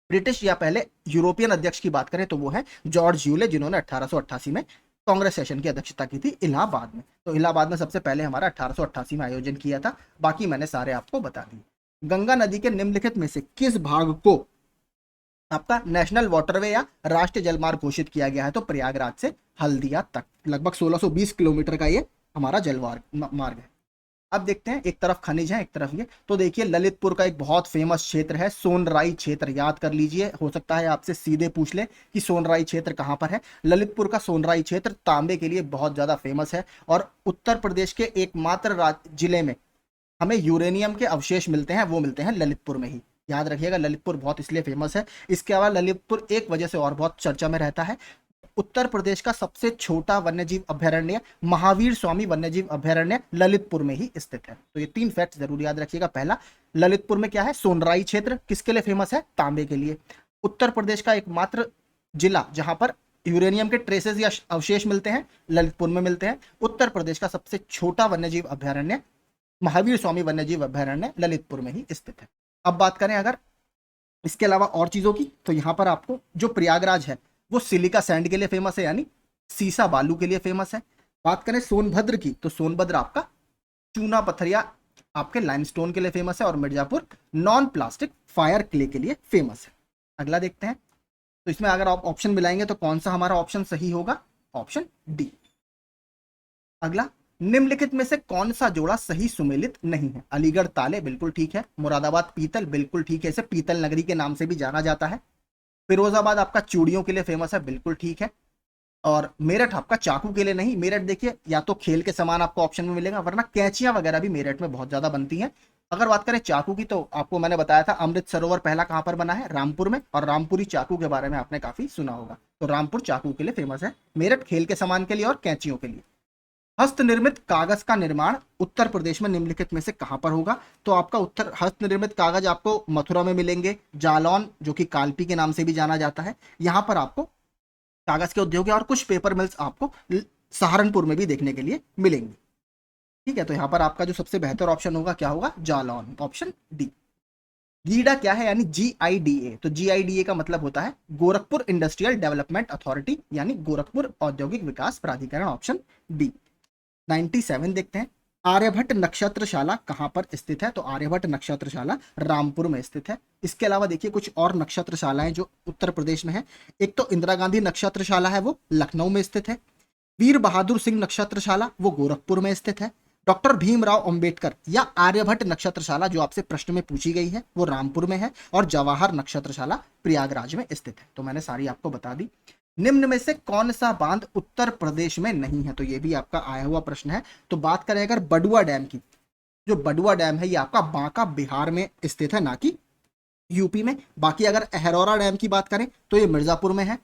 ब्रिटिश या पहले यूरोपियन अध्यक्ष की बात करें तो वो है जॉर्ज यूले, जिन्होंने 1888 में कांग्रेस सेशन की अध्यक्षता की थी इलाहाबाद में। तो इलाहाबाद में सबसे पहले हमारा 1888 में आयोजन किया था। बाकी मैंने सारे आपको बता दिए। गंगा नदी के निम्नलिखित में से किस भाग को आपका नेशनल वाटरवे या राष्ट्रीय जलमार्ग घोषित किया गया है? तो प्रयागराज से हल्दिया तक लगभग 1620 किलोमीटर का ये हमारा जलमार्ग मार्ग है। अब देखते हैं, एक तरफ खनिज है एक तरफ ये। तो देखिए ललितपुर का एक बहुत फेमस क्षेत्र है सोनराई क्षेत्र, याद कर लीजिए। हो सकता है आपसे सीधे पूछ ले कि सोनराई क्षेत्र कहां पर है। ललितपुर का सोनराई क्षेत्र तांबे के लिए बहुत ज्यादा फेमस है। और उत्तर प्रदेश के एकमात्र जिले में हमें यूरेनियम के अवशेष मिलते हैं, वो मिलते हैं ललितपुर में ही। याद रखिएगा, ललितपुर बहुत इसलिए फेमस है। इसके अलावा ललितपुर एक वजह से और बहुत चर्चा में रहता है, उत्तर प्रदेश का सबसे छोटा वन्यजीव अभयारण्य महावीर स्वामी वन्यजीव अभयारण्य ललितपुर में ही स्थित है। तो ये 3 फैक्ट जरूर याद रखिएगा। पहला, ललितपुर में क्या है? सोनराई क्षेत्र। किसके लिए फेमस है? तांबे के लिए। उत्तर प्रदेश का एकमात्र जिला जहां पर यूरेनियम के ट्रेसेस या अवशेष मिलते हैं, ललितपुर में मिलते हैं। उत्तर प्रदेश का सबसे छोटा वन्यजीव अभयारण्य महावीर स्वामी वन्यजीव अभयारण्य ललितपुर में ही स्थित है। अब बात करें अगर इसके अलावा और चीजों की, तो यहाँ पर आपको जो प्रयागराज है वो सिलिका सैंड के लिए फेमस है, यानी सीसा बालू के लिए फेमस है। बात करें सोनभद्र की, तो सोनभद्र आपका चूना पत्थर या आपके लाइमस्टोन के लिए फेमस है। और Mirzapur non plastic fire clay के लिए फेमस है। अगला देखते हैं, तो इसमें अगर आप ऑप्शन मिलाएंगे तो कौन सा हमारा ऑप्शन सही होगा? Option D. अगला, निम्नलिखित में से कौन सा जोड़ा सही सुमेलित नहीं है? अलीगढ़ ताले बिल्कुल ठीक है। मुरादाबाद पीतल बिल्कुल ठीक है, इसे पीतल नगरी के नाम से भी जाना जाता है। फिरोजाबाद आपका चूड़ियों के लिए फेमस है, बिल्कुल ठीक है। और मेरठ आपका चाकू के लिए नहीं। मेरठ देखिए या तो खेल के सामान आपको ऑप्शन में मिलेगा, वरना कैंचियां वगैरह भी मेरठ में बहुत ज्यादा बनती हैं। अगर बात करें चाकू की, तो आपको मैंने बताया था अमृत सरोवर पहला कहां पर बना है? रामपुर में। और रामपुरी चाकू के बारे में आपने काफी सुना होगा। तो रामपुर चाकू के लिए फेमस है, मेरठ खेल के सामान के लिए और कैंचियों के लिए। हस्त निर्मित कागज का निर्माण उत्तर प्रदेश में निम्नलिखित में से कहां पर होगा? तो आपका उत्तर हस्त निर्मित कागज आपको मथुरा में मिलेंगे, जालौन जो कि कालपी के नाम से भी जाना जाता है, यहां पर आपको कागज के उद्योग है। और कुछ पेपर मिल्स आपको सहारनपुर में भी देखने के लिए मिलेंगी। ठीक है, तो यहां पर आपका जो सबसे बेहतर ऑप्शन होगा क्या होगा? Jalaun, option D. गीडा क्या है? यानी GIDA। तो GIDA का मतलब होता है गोरखपुर इंडस्ट्रियल डेवलपमेंट अथॉरिटी, यानी गोरखपुर औद्योगिक विकास प्राधिकरण, ऑप्शन बी। 97 देखते हैं, आर्यभट्ट नक्षत्रशाला कहाँ पर स्थित है? तो आर्यभट्ट नक्षत्रशाला रामपुर में स्थित है। इसके अलावा देखिए कुछ और नक्षत्रशालाएं जो उत्तर प्रदेश में है। एक तो इंदिरा गांधी नक्षत्रशाला है, वो लखनऊ में स्थित है। वीर बहादुर सिंह नक्षत्रशाला वो गोरखपुर में स्थित है। डॉक्टर भीमराव अंबेडकर या आर्यभट्ट नक्षत्रशाला जो आपसे प्रश्न में पूछी गई है वो रामपुर में है। और जवाहर नक्षत्रशाला प्रयागराज में स्थित है। तो मैंने सारी आपको बता दी। निम्न में से कौन सा बांध उत्तर प्रदेश में नहीं है? तो ये भी आपका आया हुआ प्रश्न है। तो बात करें अगर बडुआ डैम की, जो बडुआ डैम है ये आपका बांका बिहार में स्थित है, ना कि यूपी में। बाकी अगर अहरौरा डैम की बात करें तो ये मिर्जापुर में है।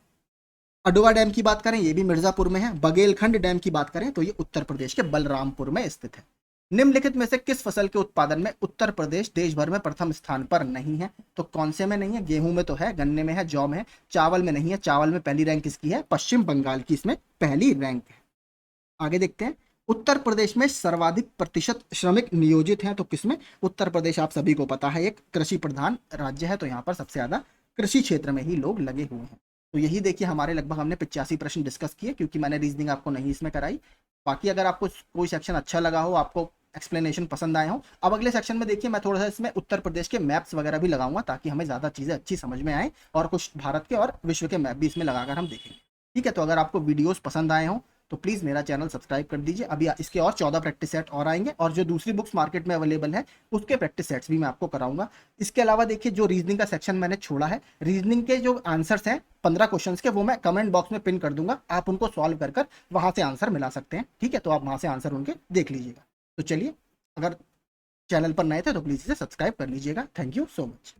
अडवा डैम की बात करें ये भी मिर्जापुर में है। बघेलखंड डैम की बात करें तो ये उत्तर प्रदेश के बलरामपुर में स्थित है। निम्नलिखित में से किस फसल के उत्पादन में उत्तर प्रदेश देश भर में प्रथम स्थान पर नहीं है? तो कौन से में नहीं है? गेहूं में तो है, गन्ने में है, जौ में है, चावल में नहीं है। चावल में पहली रैंक किसकी है? पश्चिम बंगाल की इसमें पहली रैंक है। आगे देखते हैं। उत्तर प्रदेश में सर्वाधिक प्रतिशत श्रमिक नियोजित हैं तो किसमें? उत्तर प्रदेश आप सभी को पता है एक कृषि प्रधान राज्य है, तो यहाँ पर सबसे ज्यादा कृषि क्षेत्र में ही लोग लगे हुए हैं। तो यही देखिए हमारे लगभग हमने 85 प्रश्न डिस्कस किए, क्योंकि मैंने रीजनिंग आपको नहीं इसमें कराई। बाकी अगर आपको कोई सेक्शन अच्छा लगा हो, आपको एक्सप्लेनेशन पसंद आए हो, अब अगले सेक्शन में देखिए मैं थोड़ा सा इसमें उत्तर प्रदेश के मैप्स वगैरह भी लगाऊंगा, ताकि हमें ज्यादा चीजें अच्छी समझ में आए और कुछ भारत के और विश्व के मैप भी इसमें लगाकर हम देखेंगे। ठीक है, तो अगर आपको वीडियोस पसंद आए हो तो प्लीज़ मेरा चैनल सब्सक्राइब कर दीजिए। अभी इसके और 14 प्रैक्टिस सेट और आएंगे, और जो दूसरी बुक्स मार्केट में अवेलेबल है उसके प्रैक्टिस सेट्स भी मैं आपको कराऊंगा। इसके अलावा देखिए जो रीजनिंग का सेक्शन मैंने छोड़ा है, रीजनिंग के जो आंसर्स हैं 15 क्वेश्चंस के, वो मैं कमेंट बॉक्स में पिन कर दूंगा। आप उनको सॉल्व कर वहां से आंसर मिला सकते हैं। ठीक है, तो आप वहां से आंसर उनके देख लीजिएगा। तो चलिए, अगर चैनल पर नए थे तो प्लीज़ इसे सब्सक्राइब कर लीजिएगा। Thank you so much.